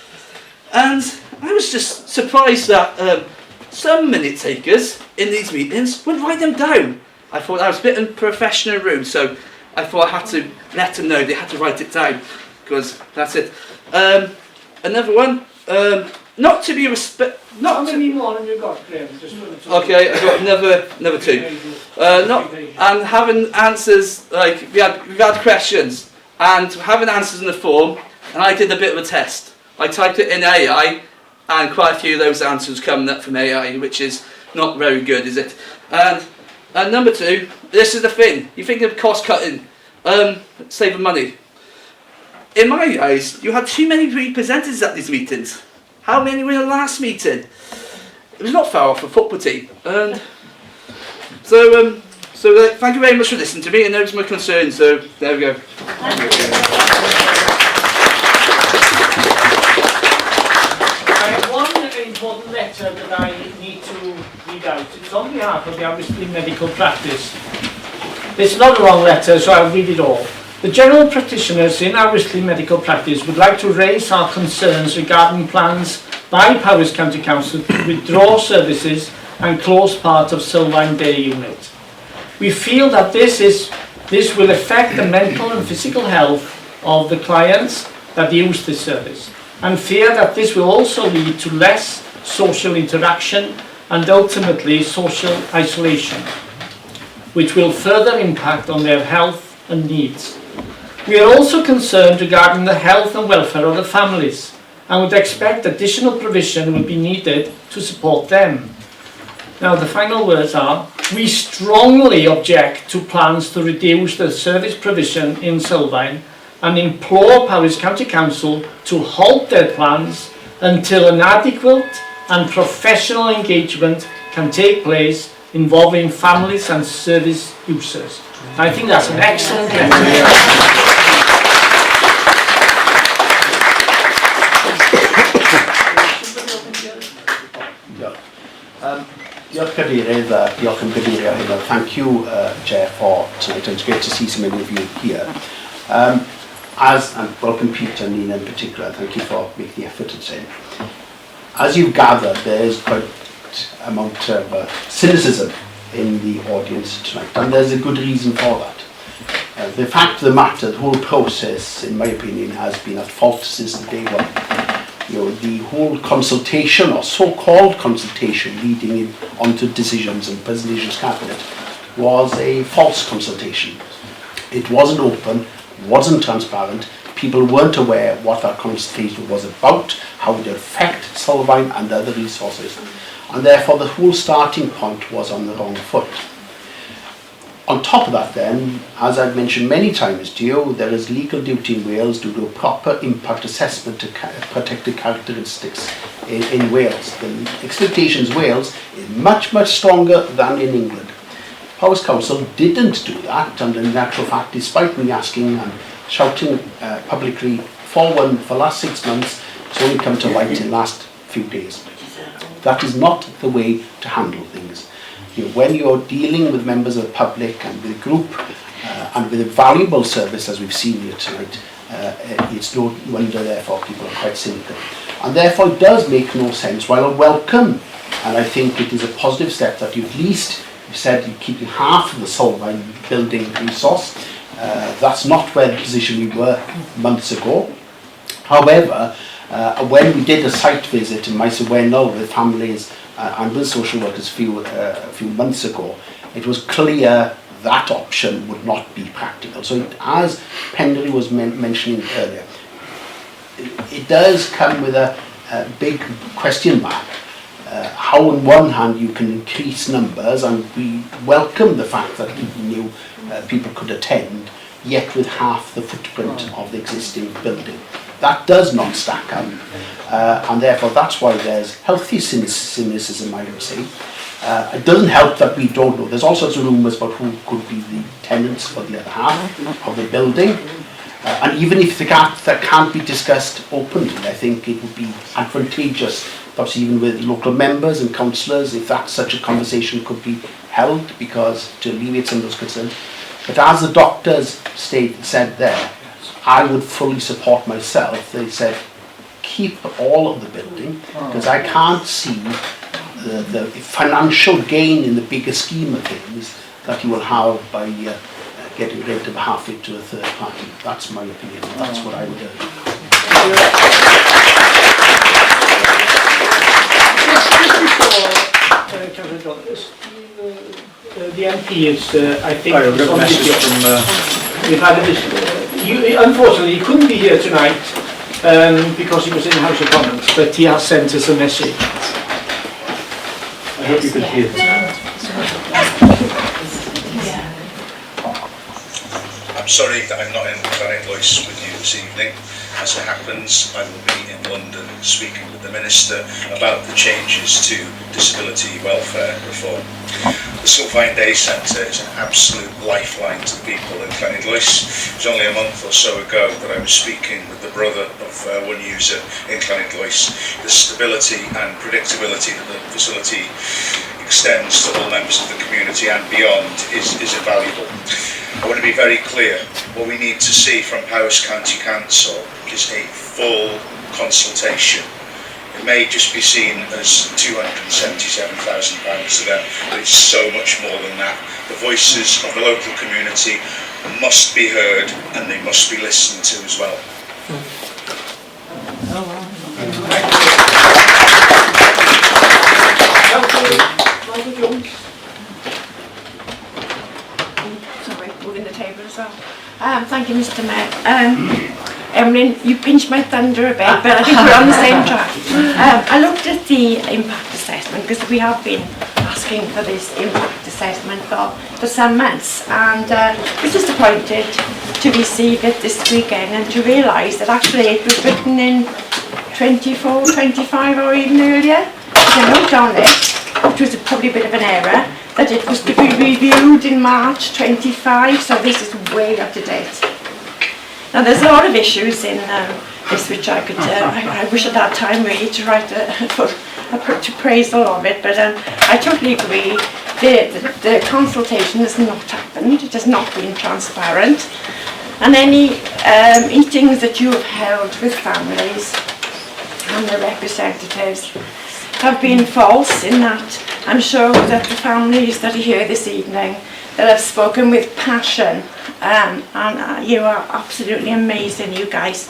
Speaker 4: And I was just surprised that some minute takers in these meetings would write them down. I thought that was a bit unprofessional rude, so I thought I had to let them know they had to write it down, because that's it. Another one, not to be
Speaker 2: How many more have you got, Graham?
Speaker 4: Okay, I've got another two. And having answers, like we've had questions, and having answers in the form, and I did a bit of a test. I typed it in AI, and quite a few of those answers coming up from AI, which is not very good, is it? And number two, this is the thing. You think of cost cutting, saving money. In my eyes, you had too many representatives at these meetings. How many were in the last meeting? It was not far off a football team. And so thank you very much for listening to me, and those are my concerns. So there we go.
Speaker 2: One important letter that I need to read out. It's on behalf of the Aberystwyth Medical Practice. It's not a long letter, so I'll read it all. The general practitioners in Aberystwyth Medical Practice would like to raise our concerns regarding plans by Powys County Council to withdraw services and close part of Sylfaen Day unit. We feel that this will affect the mental and physical health of the clients that use this service, and fear that this will also lead to less social interaction and ultimately social isolation, which will further impact on their health and needs. We are also concerned regarding the health and welfare of the families and would expect additional provision will be needed to support them. Now the final words are, we strongly object to plans to reduce the service provision in Sylfaen and implore Powys County Council to halt their plans until an adequate and professional engagement can take place involving families and service users. I think that's an excellent letter.
Speaker 13: Diolch Cadeirydd, diolch yn gyfeirio hyn. Thank you, Chair, for tonight. It's great to see so many of you here. And welcome Peter and Nina in particular. Thank you for making the effort today. As you've gathered, there's quite an amount of cynicism in the audience tonight, and there's a good reason for that. The fact of the matter, the whole process, in my opinion, has been at fault since the day one. The whole consultation, or so-called consultation, leading onto decisions and presentations cabinet, was a false consultation. It wasn't open, wasn't transparent, people weren't aware what that consultation was about, how it would affect Sylfaen and other resources, and therefore the whole starting point was on the wrong foot. On top of that then, as I've mentioned many times to you, there is legal duty in Wales to do a proper impact assessment to protected characteristics in Wales. The expectations in Wales is much, much stronger than in England. Powys Council didn't do that, and in actual fact, despite me asking and shouting publicly for one for the last 6 months, it's only come to light in the last few days. That is not the way to handle things. When you're dealing with members of the public and with a group and with a valuable service, as we've seen here tonight, it's no wonder therefore people are quite cynical. And therefore it does make no sense, while I welcome, and I think it is a positive step that you at least, you said you're keeping half of the Sylfaen building resource. That's not where the position we were months ago. However, when we did a site visit in Maes y Wennol with families and with social workers a few months ago, it was clear that option would not be practical. So as Penderly was mentioning earlier, it does come with a big question mark. How on one hand you can increase numbers, and we welcome the fact that people knew people could attend, yet with half the footprint of the existing building. That does not stack up, and therefore that's why there's healthy cynicism, I would say. It doesn't help that we don't know. There's all sorts of rumours about who could be the tenants for the other half of the building. And even if that can't be discussed openly, I think it would be advantageous, perhaps even with local members and councillors, if that such a conversation could be held, because to alleviate some of those concerns. But as the doctors said there, I would fully support myself. They said, keep all of the building, because I can't see the financial gain in the bigger scheme of things that you will have by getting rid of half it to a third party. That's my opinion. That's what I would do.
Speaker 2: The MP is, I think, we've had a visit. Unfortunately, he couldn't be here tonight because he was in the House of Commons, but he has sent us a message. I hope you could hear that.
Speaker 14: I'm sorry that I'm not in Llanidloes with you this evening. As it happens, I will be in London speaking with the Minister about the changes to disability welfare reform. The Sylfaen Day Centre is an absolute lifeline to the people in Llanidloes. It was only a month or so ago that I was speaking with the brother of one user in Llanidloes. The stability and predictability that the facility extends to all members of the community and beyond is invaluable. I want to be very clear. What we need to see from Powys County Council is a full consultation may just be seen as £277,000 to them, but it's so much more than that. The voices of the local community must be heard and they must be listened to as well.
Speaker 15: Sorry, moving the table as well. Thank you, Mr. Mayor. Emlyn, you pinched my thunder a bit, but I think we're on the same track. I looked at the impact assessment because we have been asking for this impact assessment for some months, and was disappointed to receive it this weekend and to realise that actually it was written in 24, 25 or even earlier. There's a note on it, which was probably a bit of an error, that it was to be reviewed in March 25, so this is way up to date. Now there's a lot of issues in this which I could, I wish at that time really to write a appraisal of it, but I totally agree. The consultation has not happened, it has not been transparent, and any meetings that you have held with families and their representatives have been false in that I'm sure that the families that are here this evening that have spoken with passion, and you are absolutely amazing, you guys.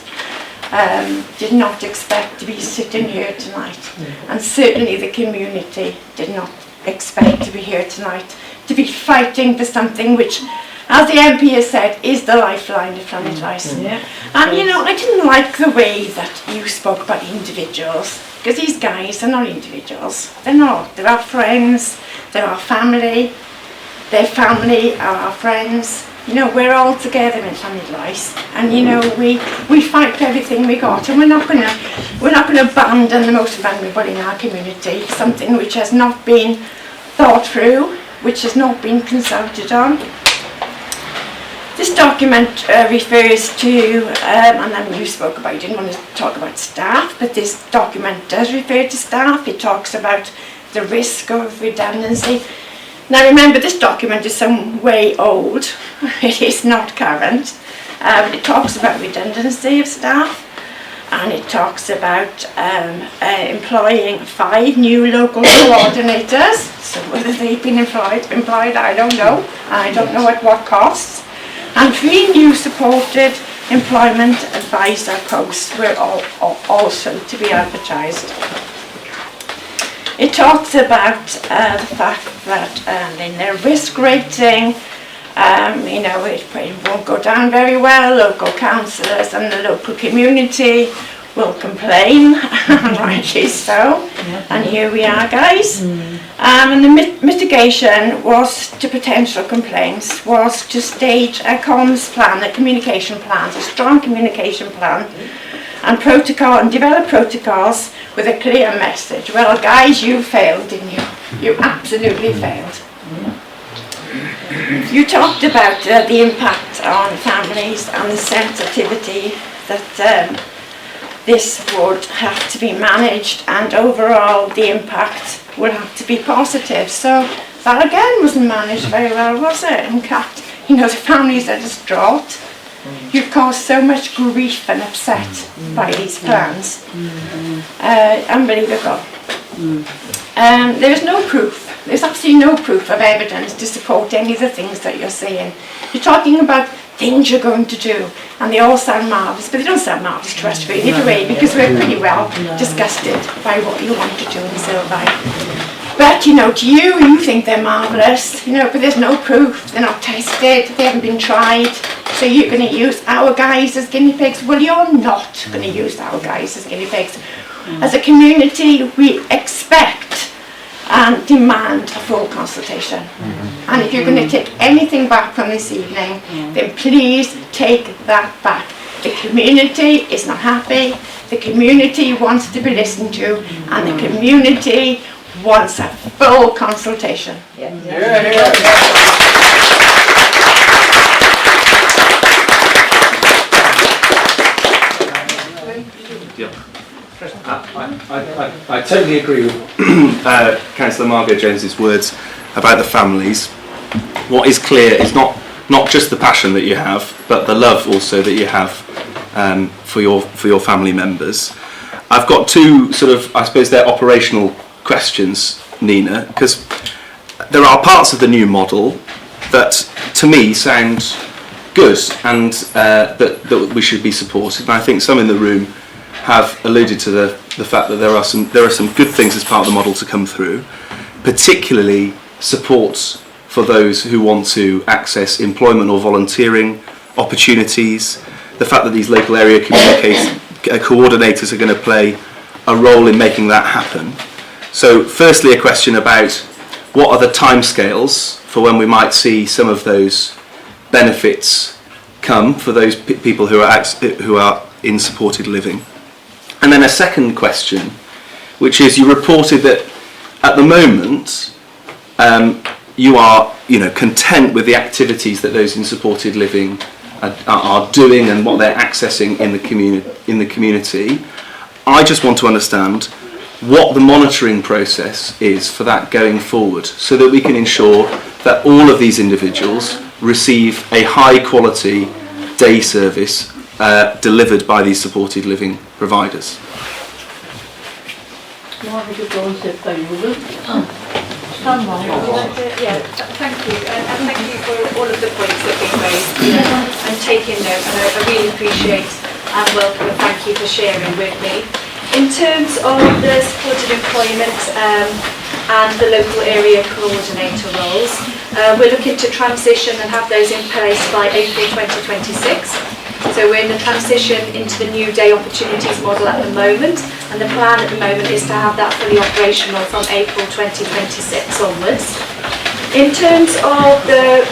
Speaker 15: Did not expect to be sitting here tonight, and certainly the community did not expect to be here tonight, to be fighting for something which, as the MP has said, is the lifeline of Llanidloes. And you know, I didn't like the way that you spoke about individuals, because these guys are not individuals, they're not. They're our friends, they're our family, their family are our friends. You know, we're all together in Llanidloes, and you know, we fight for everything we got, and we're not going to abandon the most vulnerable in our community, something which has not been thought through, which has not been consulted on. This document refers to, and I mean, you spoke about, you didn't want to talk about staff, but this document does refer to staff. It talks about the risk of redundancy. Now remember, this document is some way old, it is not current. It talks about redundancy of staff, and it talks about employing 5 new local coordinators. So whether they've been employed, I don't know. I don't know at what costs. And 3 new supported employment advisor posts were also to be advertised. It talks about the fact that in their risk rating, you know, it won't go down very well. Local councillors and the local community will complain, rightly so. And here we are, guys. And the mitigation was to potential complaints was to stage a comms plan, a communication plan, a strong communication plan, and protocol, and develop protocols with a clear message. Well, guys, you failed, didn't you? You absolutely failed. You talked about the impact on families and the sensitivity that this would have to be managed, and overall the impact would have to be positive. So that again wasn't managed very well, was it? In fact, you know, the families are distraught. You've caused so much grief and upset by these plans. Unbelievable. There is no proof. There's absolutely no proof of evidence to support any of the things that you're saying. You're talking about things you're going to do, and they all sound marvellous, but they don't sound marvellous to us really, do we? Because we're pretty well disgusted by what you want to do in Sylfaen. But you know, to you, you think they're marvellous, you know, but there's no proof. They're not tested, they haven't been tried. So you're going to use our guys as guinea pigs? Well, you're not going to use our guys as guinea pigs. As a community, we expect and demand a full consultation. And if you're going to take anything back from this evening, then please take that back. The community is not happy, the community wants to be listened to, and the community wants a full consultation.
Speaker 16: I totally agree with Councillor Margot Jones's words about the families. What is clear is not just the passion that you have, but the love also that you have for your family members. I've got two sort of, I suppose they're operational questions, Nina, because there are parts of the new model that to me sound good and that we should be supported. And I think some in the room have alluded to the fact that there are some good things as part of the model to come through, particularly supports for those who want to access employment or volunteering opportunities, the fact that these local area coordinators are going to play a role in making that happen. So firstly, a question about what are the timescales for when we might see some of those benefits come for those people who are in supported living. And then a second question, which is, you reported that at the moment you are content with the activities that those in supported living are doing and what they're accessing in the community. I just want to understand what the monitoring process is for that going forward, so that we can ensure that all of these individuals receive a high quality day service delivered by these supported living providers.
Speaker 5: Yeah, thank you, and thank you for all of the points that have been raised. I'm taking note, and I really appreciate and welcome and thank you for sharing with me. In terms of the supported employment and the local area coordinator roles, we're looking to transition and have those in place by April 2026. So we're in the transition into the new day opportunities model at the moment, and the plan at the moment is to have that fully operational from April 2026 onwards. In terms of the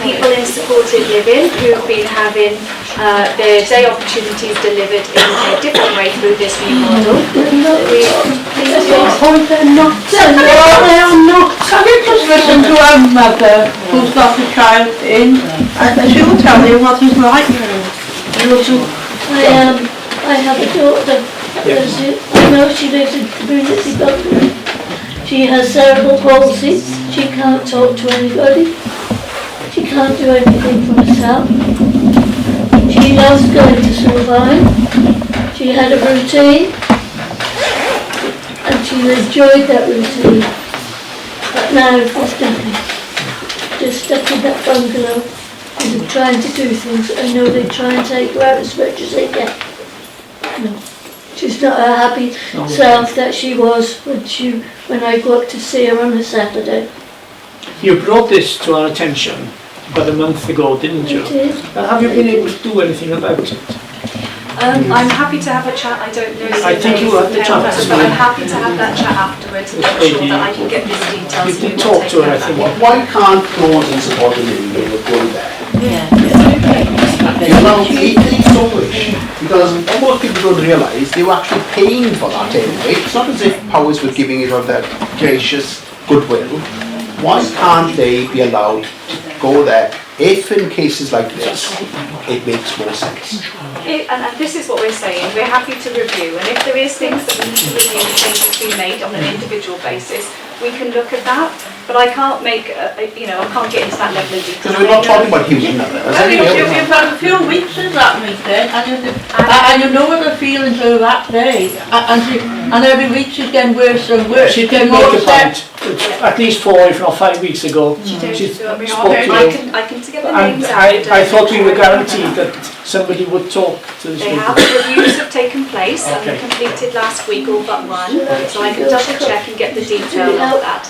Speaker 5: people in supported living who have been having their day opportunities delivered in a different way through this new model,
Speaker 3: they're not. They are not. Have you just listened to our mother who's got a child in, and she will tell you what is right.
Speaker 17: I have a daughter. I know she lives in community building. She has cerebral palsy. She can't talk to anybody. She can't do anything for herself. She loves going to Sylfaen. She had a routine and she enjoyed that routine. But now there's nothing. Just stuck in that bungalow and they're trying to do things. I know they try and take her out as much as they can. No. She's not a happy self that she was when I go up to see her on a Saturday.
Speaker 2: You brought this to our attention about a month ago, didn't you?
Speaker 17: I did.
Speaker 2: Have you been able to do anything about it?
Speaker 5: I'm happy to have a chat. I don't know.
Speaker 2: I think you had the chance.
Speaker 5: But I'm happy to have that chat afterwards and make sure that I can get these details.
Speaker 2: You did talk to her, I think.
Speaker 13: Why can't those in supported living go there?
Speaker 17: Yeah.
Speaker 13: Now, it is so wish, because most people don't realise they were actually paying for that anyway. It's not as if Powers were giving it on their gracious goodwill. Why can't they be allowed to go there if in cases like this it makes more sense?
Speaker 5: And this is what we're saying, we're happy to review, and if there is things that need to be changes to be made on an individual basis, we can look at that, but I can't make, I can't get into that level of detail.
Speaker 13: Because we're not talking about human numbers.
Speaker 3: You've had a few weeks of that meeting, and you know what they're feeling through that day, and every week she's getting worse and worse.
Speaker 2: She did make a point, at least 4 if not 5 weeks ago. She spoke to you.
Speaker 5: I can get the
Speaker 2: And
Speaker 5: names
Speaker 2: I thought we were guaranteed that somebody would talk to this
Speaker 5: They
Speaker 2: meeting.
Speaker 5: have, reviews have taken place and were completed last week, all but one, so I can double check and get the detail of that.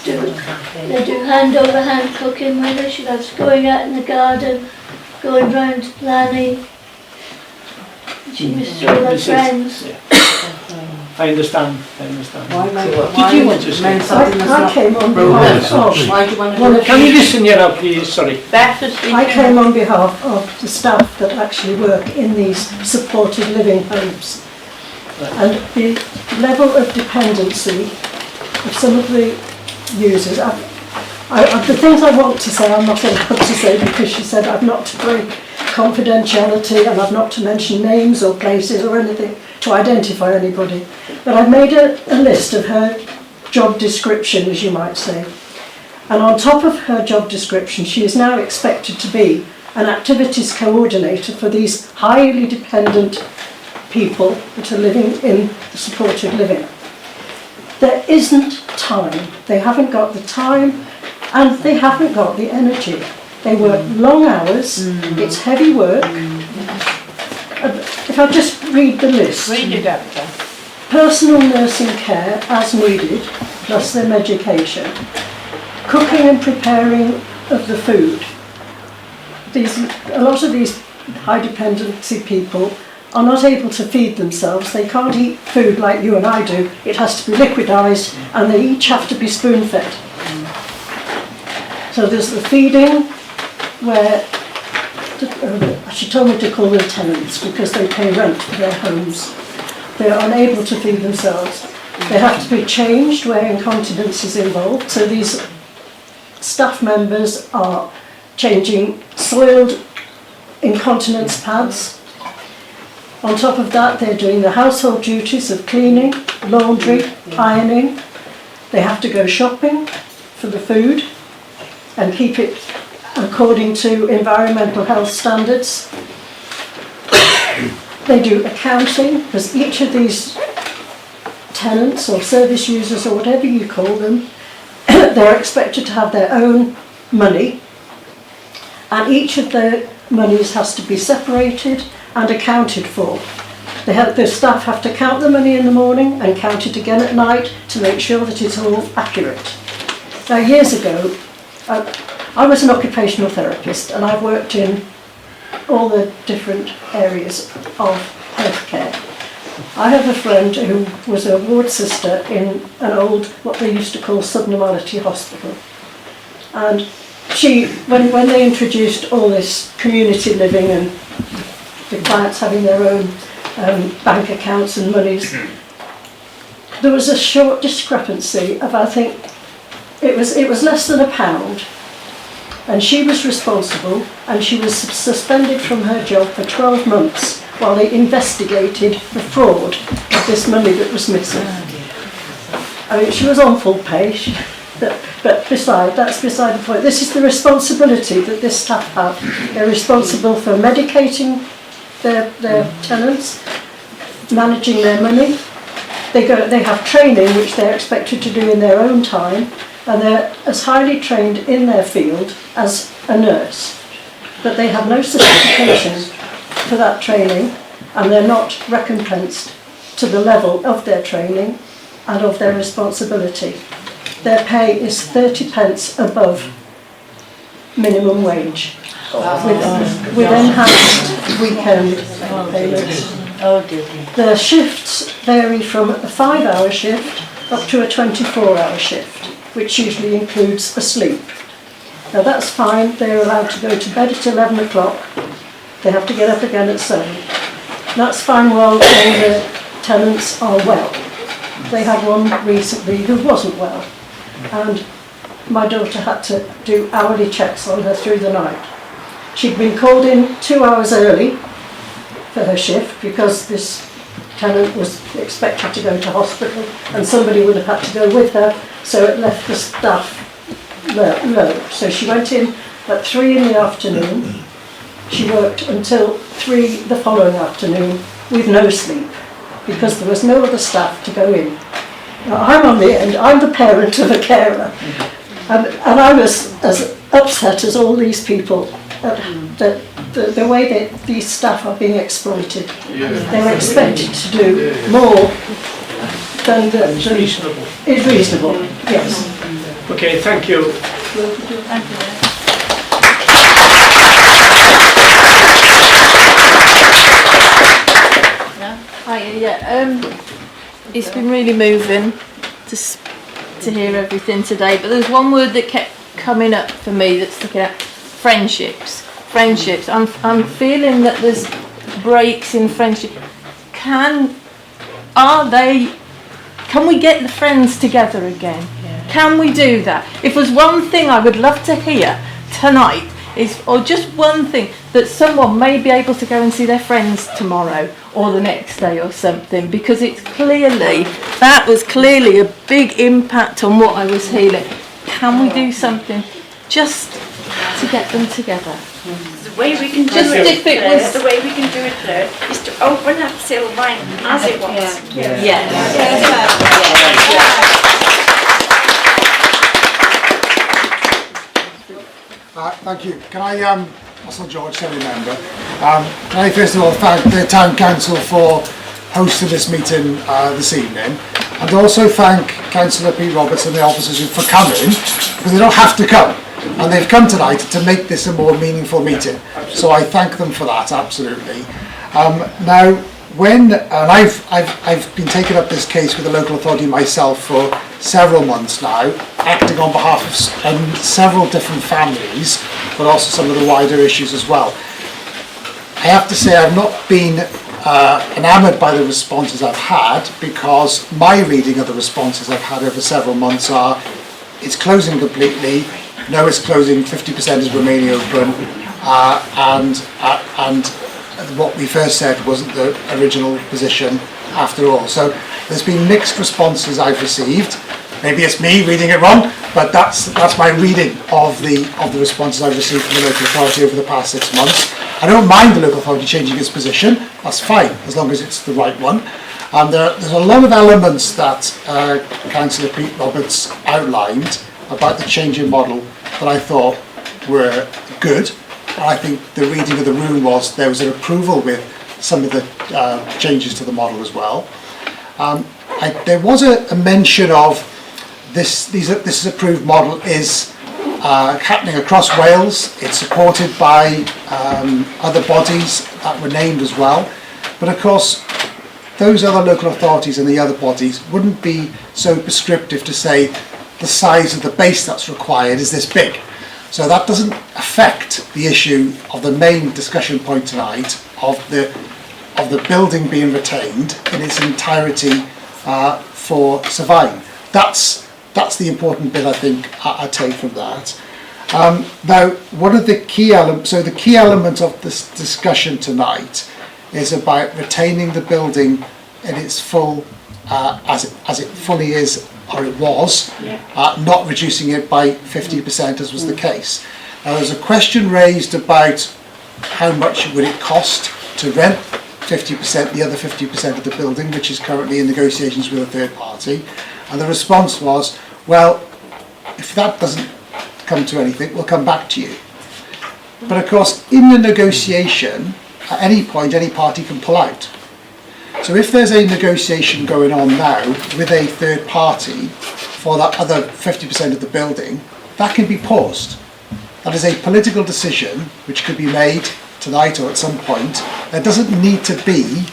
Speaker 17: They do hand over hand cooking with her. She loves going out in the garden, going round Lanny. She misses all her friends.
Speaker 2: I understand. Did
Speaker 18: you
Speaker 2: want to say?
Speaker 18: I came on behalf
Speaker 2: Can you listen here now, please? Sorry.
Speaker 18: I came on behalf of the staff that actually work in these supported living homes. And the level of dependency of some of the users, the things I want to say I'm not allowed to say, because she said I've not to break confidentiality and I've not to mention names or places or anything to identify anybody. But I've made a list of her job description, as you might say. And on top of her job description, she is now expected to be an activities coordinator for these highly dependent people that are living in supported living. There isn't time. They haven't got the time and they haven't got the energy. They work long hours, it's heavy work. If I just read the list.
Speaker 3: Read it, Doctor.
Speaker 18: Personal nursing care as needed, plus their medication. Cooking and preparing of the food. A lot of these high dependency people are not able to feed themselves. They can't eat food like you and I do. It has to be liquidised and they each have to be spoon fed. So there's the feeding where she told me to call them tenants because they pay rent for their homes. They are unable to feed themselves. They have to be changed where incontinence is involved. So these staff members are changing soiled incontinence pads. On top of that, they're doing the household duties of cleaning, laundry, ironing. They have to go shopping for the food and keep it according to environmental health standards. They do accounting, because each of these tenants or service users or whatever you call them, they're expected to have their own money, and each of their monies has to be separated and accounted for. The staff have to count the money in the morning and count it again at night to make sure that it's all accurate. Now, years ago, I was an occupational therapist and I've worked in all the different areas of healthcare. I have a friend who was a ward sister in an old, what they used to call subnormality hospital. And she, when they introduced all this community living and the clients having their own bank accounts and monies, there was a short discrepancy of, I think, it was less than £1, and she was responsible, and she was suspended from her job for 12 months while they investigated the fraud of this money that was missing. I mean, she was on full pay, but that's beside the point. This is the responsibility that this staff have. They're responsible for medicating their tenants, managing their money. They have training which they're expected to do in their own time, and they're as highly trained in their field as a nurse. But they have no certification for that training, and they're not recompensed to the level of their training and of their responsibility. Their pay is 30p above minimum wage, with enhanced weekend payments. The shifts vary from a 5-hour shift up to a 24-hour shift, which usually includes a sleep. Now that's fine, they're allowed to go to bed at 11 o'clock, they have to get up again at 7. That's fine while all the tenants are well. They had one recently who wasn't well, and my daughter had to do hourly checks on her through the night. She'd been called in 2 hours early for her shift because this tenant was expected to go to hospital and somebody would have had to go with her, so it left the staff low. So she went in at 3 in the afternoon. She worked until 3 the following afternoon with no sleep because there was no other staff to go in. Now, I'm on the end, I'm the parent of a carer, and I was as upset as all these people at the way that these staff are being exploited. They're expected to do more than
Speaker 2: it's reasonable.
Speaker 18: Is reasonable, yes.
Speaker 2: Okay, thank you.
Speaker 3: Thank you.
Speaker 19: It's been really moving to hear everything today, but there's one word that kept coming up for me that's sticking out: friendships. Friendships. I'm feeling that there's breaks in friendship. Can we get the friends together again? Can we do that? If there's one thing I would love to hear tonight, or just one thing, that someone may be able to go and see their friends tomorrow or the next day or something, because that was clearly a big impact on what I was hearing. Can we do something just to get them together?
Speaker 15: way we can do
Speaker 19: Just
Speaker 15: it,
Speaker 19: if it was-
Speaker 15: the way we can do it there is to open up Sylfaen as it was.
Speaker 20: Thank you. Can I, Russell George, Senate member, can I first of all thank the Town Council for hosting this meeting this evening, and also thank Councillor Pete Roberts and the officers for coming, because they don't have to come, and they've come tonight to make this a more meaningful meeting. So I thank them for that, absolutely. Now, and I've been taking up this case with the local authority myself for several months now, acting on behalf of several different families, but also some of the wider issues as well. I have to say I've not been enamoured by the responses I've had, because my reading of the responses I've had over several months are, it's closing completely, no it's closing, 50% is remaining open, and what we first said wasn't the original position after all. So there's been mixed responses I've received. Maybe it's me reading it wrong, but that's my reading of the responses I've received from the local authority over the past 6 months. I don't mind the local authority changing its position, that's fine, as long as it's the right one. And there's a lot of elements that Councillor Pete Roberts outlined about the change in model that I thought were good. And I think the reading of the room was there was an approval with some of the changes to the model as well. There was a mention of this approved model is happening across Wales. It's supported by other bodies that were named as well. But of course, those other local authorities and the other bodies wouldn't be so prescriptive to say the size of the base that's required is this big. So that doesn't affect the issue of the main discussion point tonight of the building being retained in its entirety for Sylfaen. That's the important bit I think I take from that. Now, one of the key elements, so the key element of this discussion tonight is about retaining the building in its full, as it fully is, or it was, not reducing it by 50% as was the case. Now, there's a question raised about how much would it cost to rent 50%, the other 50% of the building, which is currently in negotiations with a third party. And the response was, well, if that doesn't come to anything, we'll come back to you. But of course, in the negotiation, at any point, any party can pull out. So if there's a negotiation going on now with a third party for that other 50% of the building, that can be paused. That is a political decision which could be made tonight or at some point. There doesn't need to be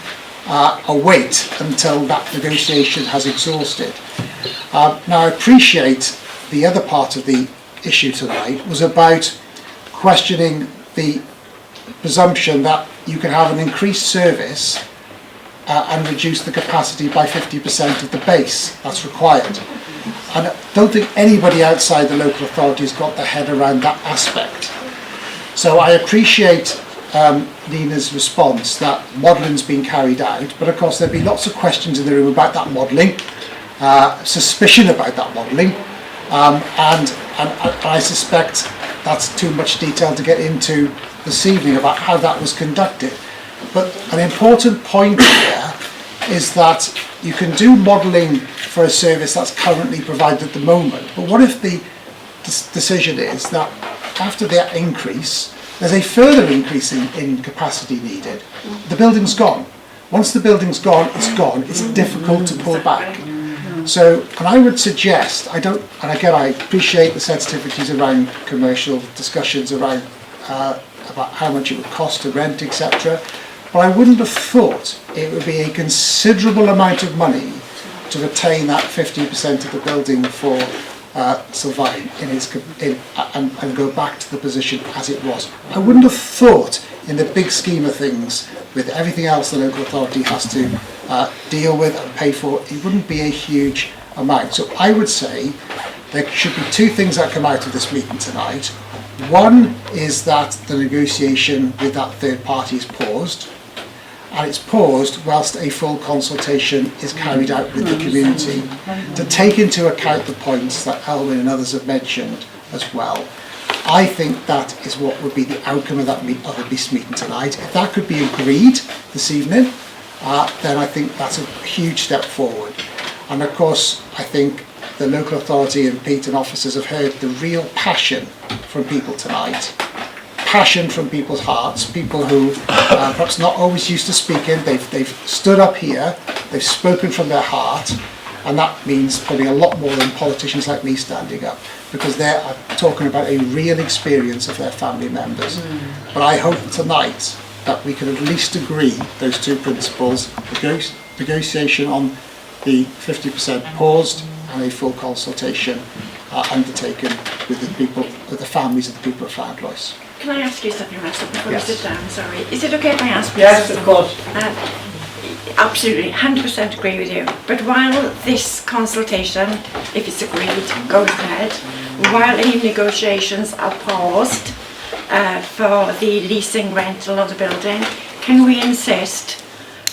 Speaker 20: a wait until that negotiation has exhausted. Now I appreciate the other part of the issue tonight was about questioning the presumption that you can have an increased service and reduce the capacity by 50% of the base that's required. And I don't think anybody outside the local authority has got their head around that aspect. So I appreciate Nina's response that modelling's been carried out, but of course there'll be lots of questions in the room about that modelling, suspicion about that modelling, and I suspect that's too much detail to get into this evening about how that was conducted. But an important point here is that you can do modelling for a service that's currently provided at the moment, but what if the decision is that after that increase there's a further increase in capacity needed? The building's gone. Once the building's gone, it's difficult to pull back. So, and I would suggest, and again I appreciate the sensitivities around commercial discussions around about how much it would cost to rent, etc. But I wouldn't have thought it would be a considerable amount of money to retain that 50% of the building for Sylfaen and go back to the position as it was. I wouldn't have thought, in the big scheme of things, with everything else the local authority has to deal with and pay for, it wouldn't be a huge amount. So I would say there should be two things that come out of this meeting tonight. One is that the negotiation with that third party is paused, and it's paused whilst a full consultation is carried out with the community to take into account the points that Elwyn and others have mentioned as well. I think that is what would be the outcome of this meeting tonight. If that could be agreed this evening, then I think that's a huge step forward. And of course, I think the local authority and Pete and officers have heard the real passion from people tonight. Passion from people's hearts, people who perhaps not always used to speaking. They've stood up here, they've spoken from their heart, and that means probably a lot more than politicians like me standing up, because they are talking about a real experience of their family members. But I hope tonight that we can at least agree those two principles: negotiation on the 50% paused and a full consultation undertaken with the people, with the families of the people of Llanidloes.
Speaker 15: Can I ask you something, Russell, before
Speaker 20: Yes.
Speaker 15: you sit down? Sorry. Is it okay if I ask?
Speaker 2: Yes, of course.
Speaker 15: Absolutely, 100% agree with you. But while this consultation, if it's agreed, goes ahead, while any negotiations are paused for the leasing rental of the building, can we insist,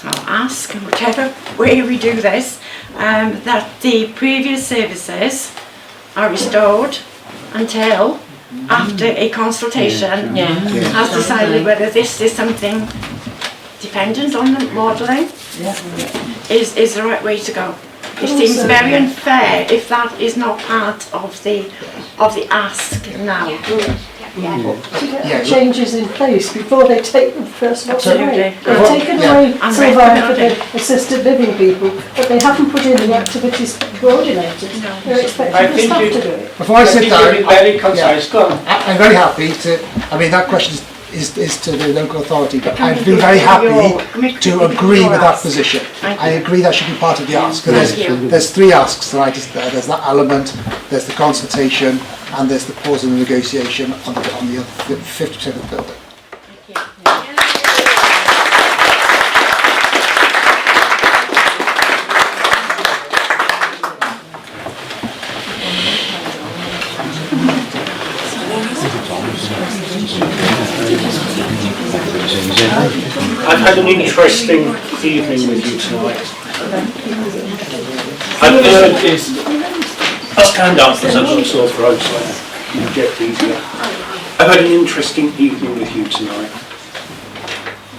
Speaker 15: or ask, whichever way we do this, that the previous services are restored until after a consultation has decided whether this is something dependent on the modelling is the right way to go. It seems very unfair if that is not part of the ask now.
Speaker 18: To get changes in place before they take the first lot away.
Speaker 15: Absolutely.
Speaker 18: They've taken away
Speaker 15: I'm
Speaker 18: Sylfaen for
Speaker 15: recommending.
Speaker 18: the assisted living people, but they haven't put in the activities coordinators. They're expecting the staff to do it.
Speaker 20: Before I sit down,
Speaker 2: Be very concise. Go on.
Speaker 20: I'm very happy to, I mean, that question is to the local authority, but I'd be very happy to agree with that position. I agree that should be part of the ask. There's three asks tonight. There's that element, there's the consultation, and there's the pause in the negotiation on the 50% of the building.
Speaker 1: I've had an interesting evening with you tonight. I've heard this. I'll stand up because I've got a sore throat, so I can get easier. I've had an interesting evening with you tonight.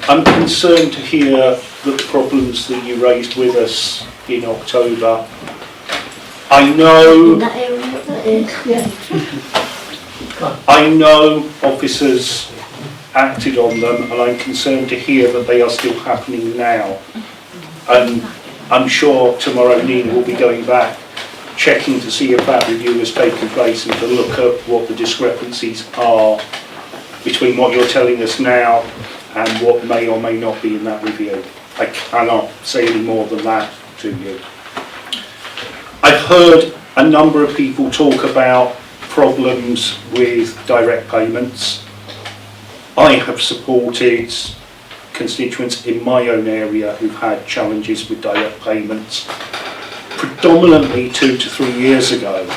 Speaker 1: I'm concerned to hear the problems that you raised with us in October. I know.
Speaker 17: That area, what that is,
Speaker 1: I know officers acted on them, and I'm concerned to hear that they are still happening now. And I'm sure tomorrow Nina will be going back, checking to see if that review has taken place and to look at what the discrepancies are between what you're telling us now and what may or may not be in that review. I cannot say any more than that to you. I've heard a number of people talk about problems with direct payments. I have supported constituents in my own area who've had challenges with direct payments predominantly 2 to 3 years ago.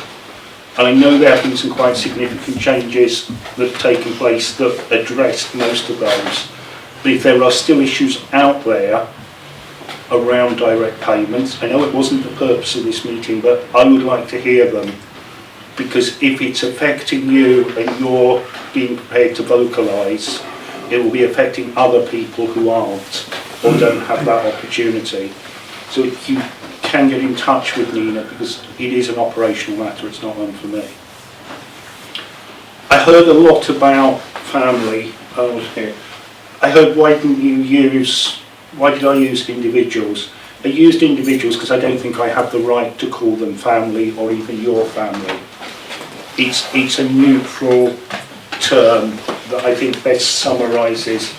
Speaker 1: And I know there have been some quite significant changes that have taken place that addressed most of those. But if there are still issues out there around direct payments, I know it wasn't the purpose of this meeting, but I would like to hear them, because if it's affecting you and you're being prepared to vocalise, it will be affecting other people who aren't or don't have that opportunity. So if you can get in touch with Nina, because it is an operational matter, it's not one for me. I heard a lot about family. I heard why did I use individuals? I used individuals because I don't think I have the right to call them family or even your family. It's a neutral term that I think best summarises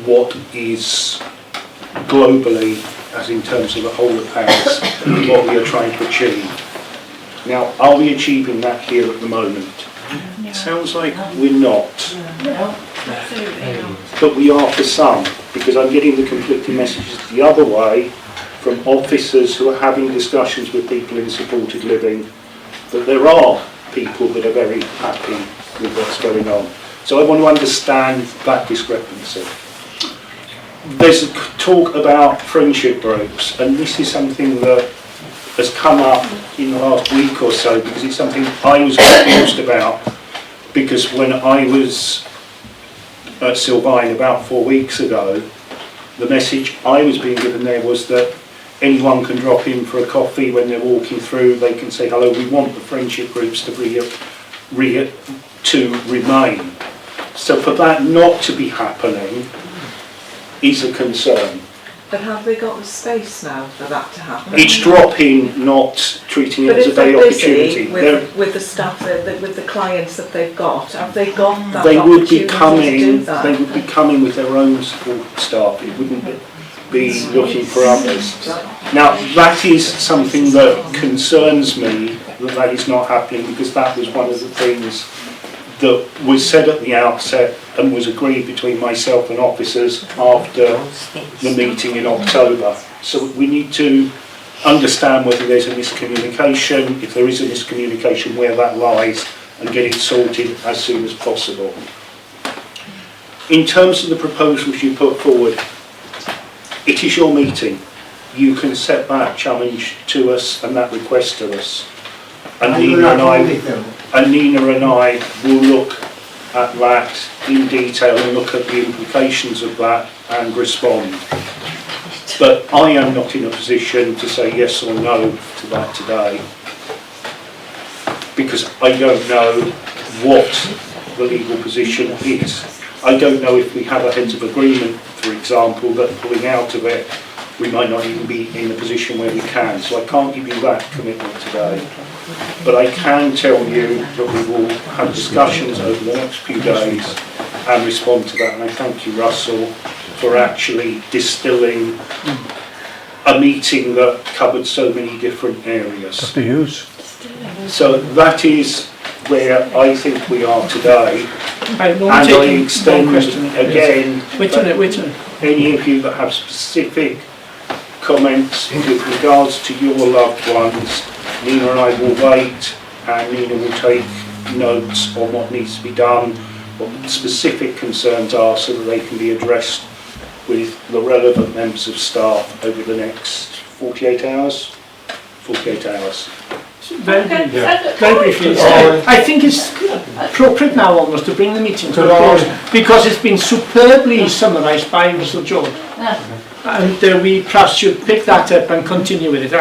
Speaker 1: what is globally, as in terms of the whole of Paris, what we are trying to achieve. Now, are we achieving that here at the moment? It sounds like we're not.
Speaker 15: No, absolutely not.
Speaker 1: But we are for some, because I'm getting the conflicting messages the other way from officers who are having discussions with people in supported living, that there are people that are very happy with what's going on. So I want to understand that discrepancy. There's a talk about friendship groups, and this is something that has come up in the last week or so, because it's something I was confused about, because when I was at Sylfaen about 4 weeks ago, the message I was being given there was that anyone can drop in for a coffee when they're walking through. They can say hello. We want the friendship groups to remain. So for that not to be happening is a concern.
Speaker 21: But have they got the space now for that to happen?
Speaker 1: It's drop-in, not treating it as a day opportunity.
Speaker 21: With the staff, with the clients that they've got, have they got that
Speaker 1: They would
Speaker 21: opportunity
Speaker 1: be coming.
Speaker 21: to do that?
Speaker 1: They would be coming with their own support staff. It wouldn't be looking for others. Now that is something that concerns me, that is not happening, because that was one of the things that was said at the outset and was agreed between myself and officers after the meeting in October. So we need to understand whether there's a miscommunication, if there is a miscommunication, where that lies, and get it sorted as soon as possible. In terms of the proposals you put forward, it is your meeting. You can set that challenge to us and that request to us. And Nina and I will look at that in detail and look at the implications of that and respond. But I am not in a position to say yes or no to that today, because I don't know what the legal position is. I don't know if we have a heads of agreement, for example, that pulling out of it, we might not even be in a position where we can. So I can't give you that commitment today. But I can tell you that we will have discussions over the next few days and respond to that. And I thank you, Russell, for actually distilling a meeting that covered so many different areas.
Speaker 9: Dr. Hughes.
Speaker 1: So that is where I think we are today. And I extend again, any of you that have specific comments with regards to your loved ones, Nina and I will wait, and Nina will take notes on what needs to be done, what the specific concerns are, so that they can be addressed with the relevant members of staff over the next 48 hours. 48 hours.
Speaker 2: Very briefly, I think it's appropriate now almost to bring the meeting to a close, because it's been superbly summarised by Russell George. And we perhaps should pick that up and continue with it.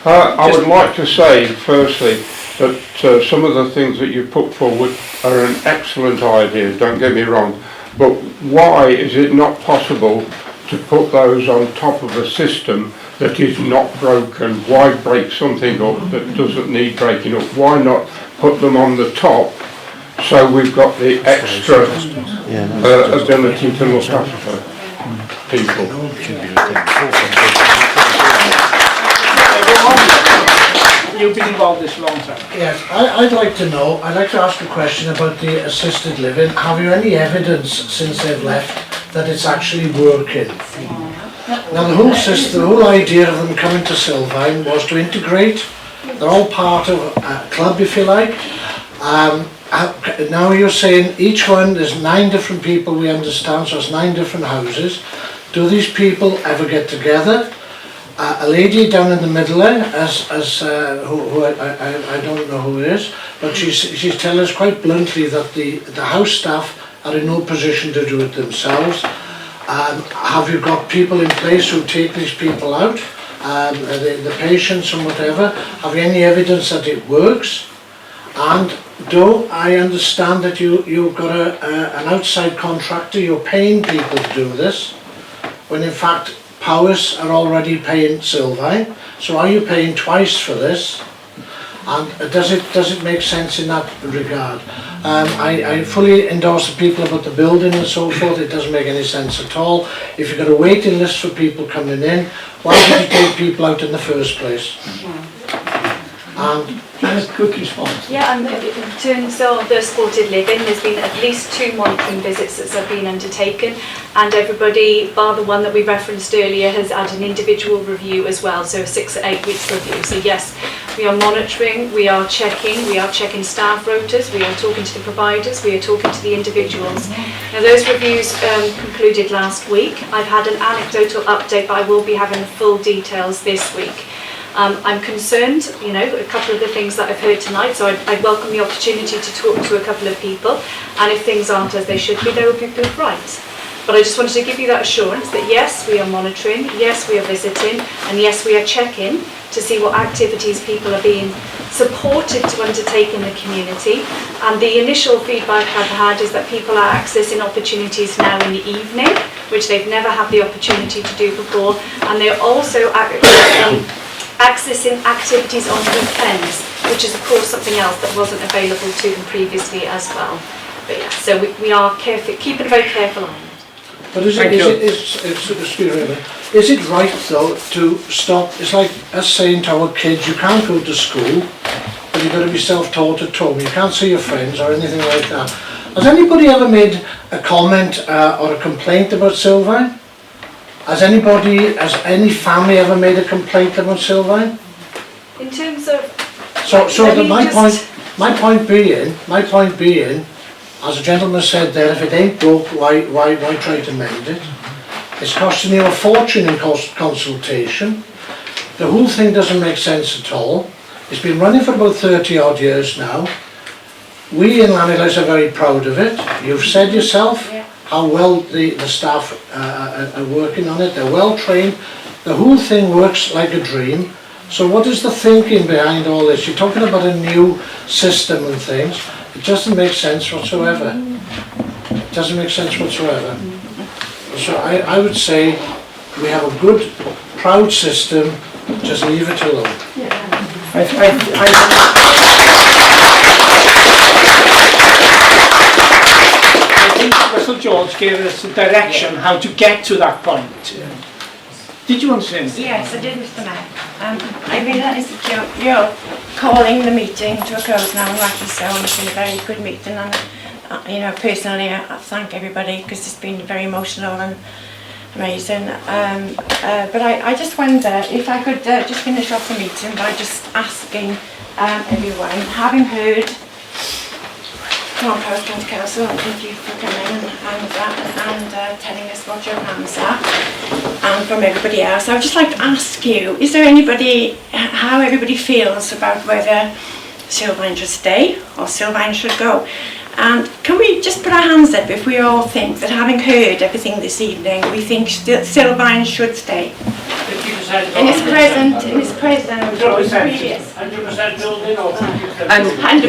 Speaker 12: I would like to say, firstly, that some of the things that you put forward are an excellent idea, don't get me wrong, but why is it not possible to put those on top of a system that is not broken? Why break something up that doesn't need breaking up? Why not put them on the top, so we've got the extra ability to look after people?
Speaker 2: You've been involved this long time.
Speaker 22: Yes, I'd like to know, I'd like to ask a question about the assisted living. Have you any evidence since they've left that it's actually working? Now the whole system, the whole idea of them coming to Sylfaen was to integrate. They're all part of a club, if you like. Now you're saying each one, there's 9 different people, we understand, so it's 9 different houses. Do these people ever get together? A lady down in the middle there, who I don't know who it is, but she's telling us quite bluntly that the house staff are in no position to do it themselves. Have you got people in place who take these people out, the patients and whatever? Have you any evidence that it works? And do I understand that you've got an outside contractor, you're paying people to do this, when in fact Powers are already paying Sylfaen, so are you paying twice for this? And does it make sense in that regard? I fully endorse the people about the building and so forth. It doesn't make any sense at all. If you've got a waiting list for people coming in, why did you take people out in the first place? And
Speaker 2: a quick response.
Speaker 5: Yeah, and in terms of the supported living, there's been at least 2 monitoring visits that have been undertaken, and everybody, bar the one that we referenced earlier, has had an individual review as well, so a 6 to 8 weeks review. So yes, we are monitoring, we are checking staff rotas, we are talking to the providers, we are talking to the individuals. Now those reviews concluded last week. I've had an anecdotal update, but I will be having the full details this week. I'm concerned, you know, a couple of the things that I've heard tonight, so I'd welcome the opportunity to talk to a couple of people, and if things aren't as they should be, they will be put right. But I just wanted to give you that assurance that yes, we are monitoring, yes, we are visiting, and yes, we are checking to see what activities people are being supported to undertake in the community. And the initial feedback I've had is that people are accessing opportunities now in the evening, which they've never had the opportunity to do before, and they're also accessing activities on weekends, which is of course something else that wasn't available to them previously as well. But yeah, so we are keeping a very careful eye on it.
Speaker 22: But is it right though to stop? It's like us saying to our kids, you can't go to school, but you've got to be self-taught at home. You can't see your friends or anything like that. Has anybody ever made a comment or a complaint about Sylfaen? Has any family ever made a complaint about Sylfaen?
Speaker 5: In terms of...
Speaker 22: My point being, as a gentleman said there, if it ain't broke, why try to mend it? It's costing you a fortune in consultation. The whole thing doesn't make sense at all. It's been running for about 30 odd years now. We in Llanidloes are very proud of it. You've said yourself how well the staff are working on it. They're well trained. The whole thing works like a dream. So what is the thinking behind all this? You're talking about a new system and things. It doesn't make sense whatsoever. It doesn't make sense whatsoever. So I would say we have a good, proud system, just leave it alone.
Speaker 2: I think Russell George gave us a direction how to get to that point. Did you want to say anything?
Speaker 15: Yes, I did, Mr. Mayor. I realise that you're calling the meeting to a close now, and rightly so. It's been a very good meeting, and you know, personally, I thank everybody because it's been very emotional and amazing. But I just wonder if I could just finish off the meeting by just asking everyone, having heard from Post County Council, and thank you for coming and telling us what your plans are, and from everybody else, I would just like to ask you, is there anybody, how everybody feels about whether Sylfaen should stay or Sylfaen should go? And can we just put our hands up if we all think that, having heard everything this evening, we think Sylfaen should stay?
Speaker 2: 50%
Speaker 15: In its present, 100%
Speaker 2: building or 50%?
Speaker 15: 100%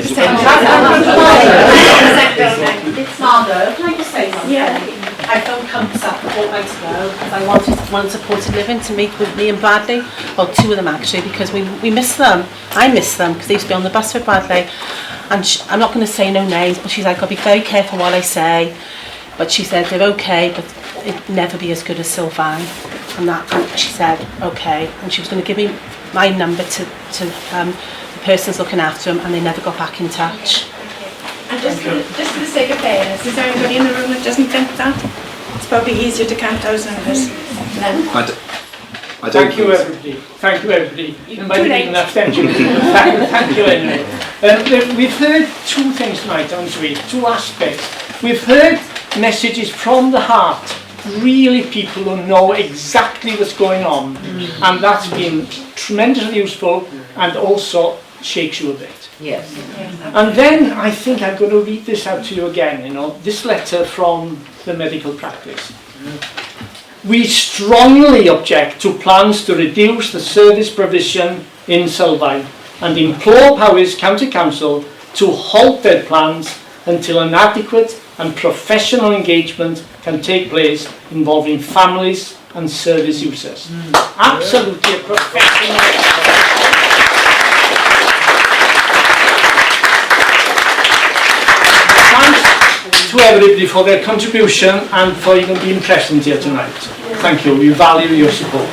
Speaker 15: building.
Speaker 6: It's Margot, can I just say something?
Speaker 15: Yeah.
Speaker 6: I phoned Compass up a fortnight ago because I wanted one supported living to meet with me and Bradley, well, two of them actually, because we miss them. I miss them because they used to be on the bus with Bradley, and I'm not going to say no names, but she's like, I'll be very careful what I say, but she said they're okay, but it'd never be as good as Sylfaen, and she said okay, and she was going to give me my number to the person's looking after them, and they never got back in touch.
Speaker 15: And just for the sake of fairness, is there anybody in the room that doesn't think that? It's probably easier to count those numbers then.
Speaker 2: Thank you everybody. Thank you everybody. You might have been abstention. Thank you anyway. We've heard two things tonight, haven't we? Two aspects. We've heard messages from the heart. Really, people who know exactly what's going on, and that's been tremendously useful, and also shakes you a bit.
Speaker 10: Yes.
Speaker 2: And then I think I'm going to read this out to you again, you know, this letter from the medical practice. We strongly object to plans to reduce the service provision in Sylfaen and implore Powys County Council to halt their plans until an adequate and professional engagement can take place involving families and service users. Absolutely a professional. Thanks to everybody for their contribution and for even being present here tonight. Thank you. We value your support.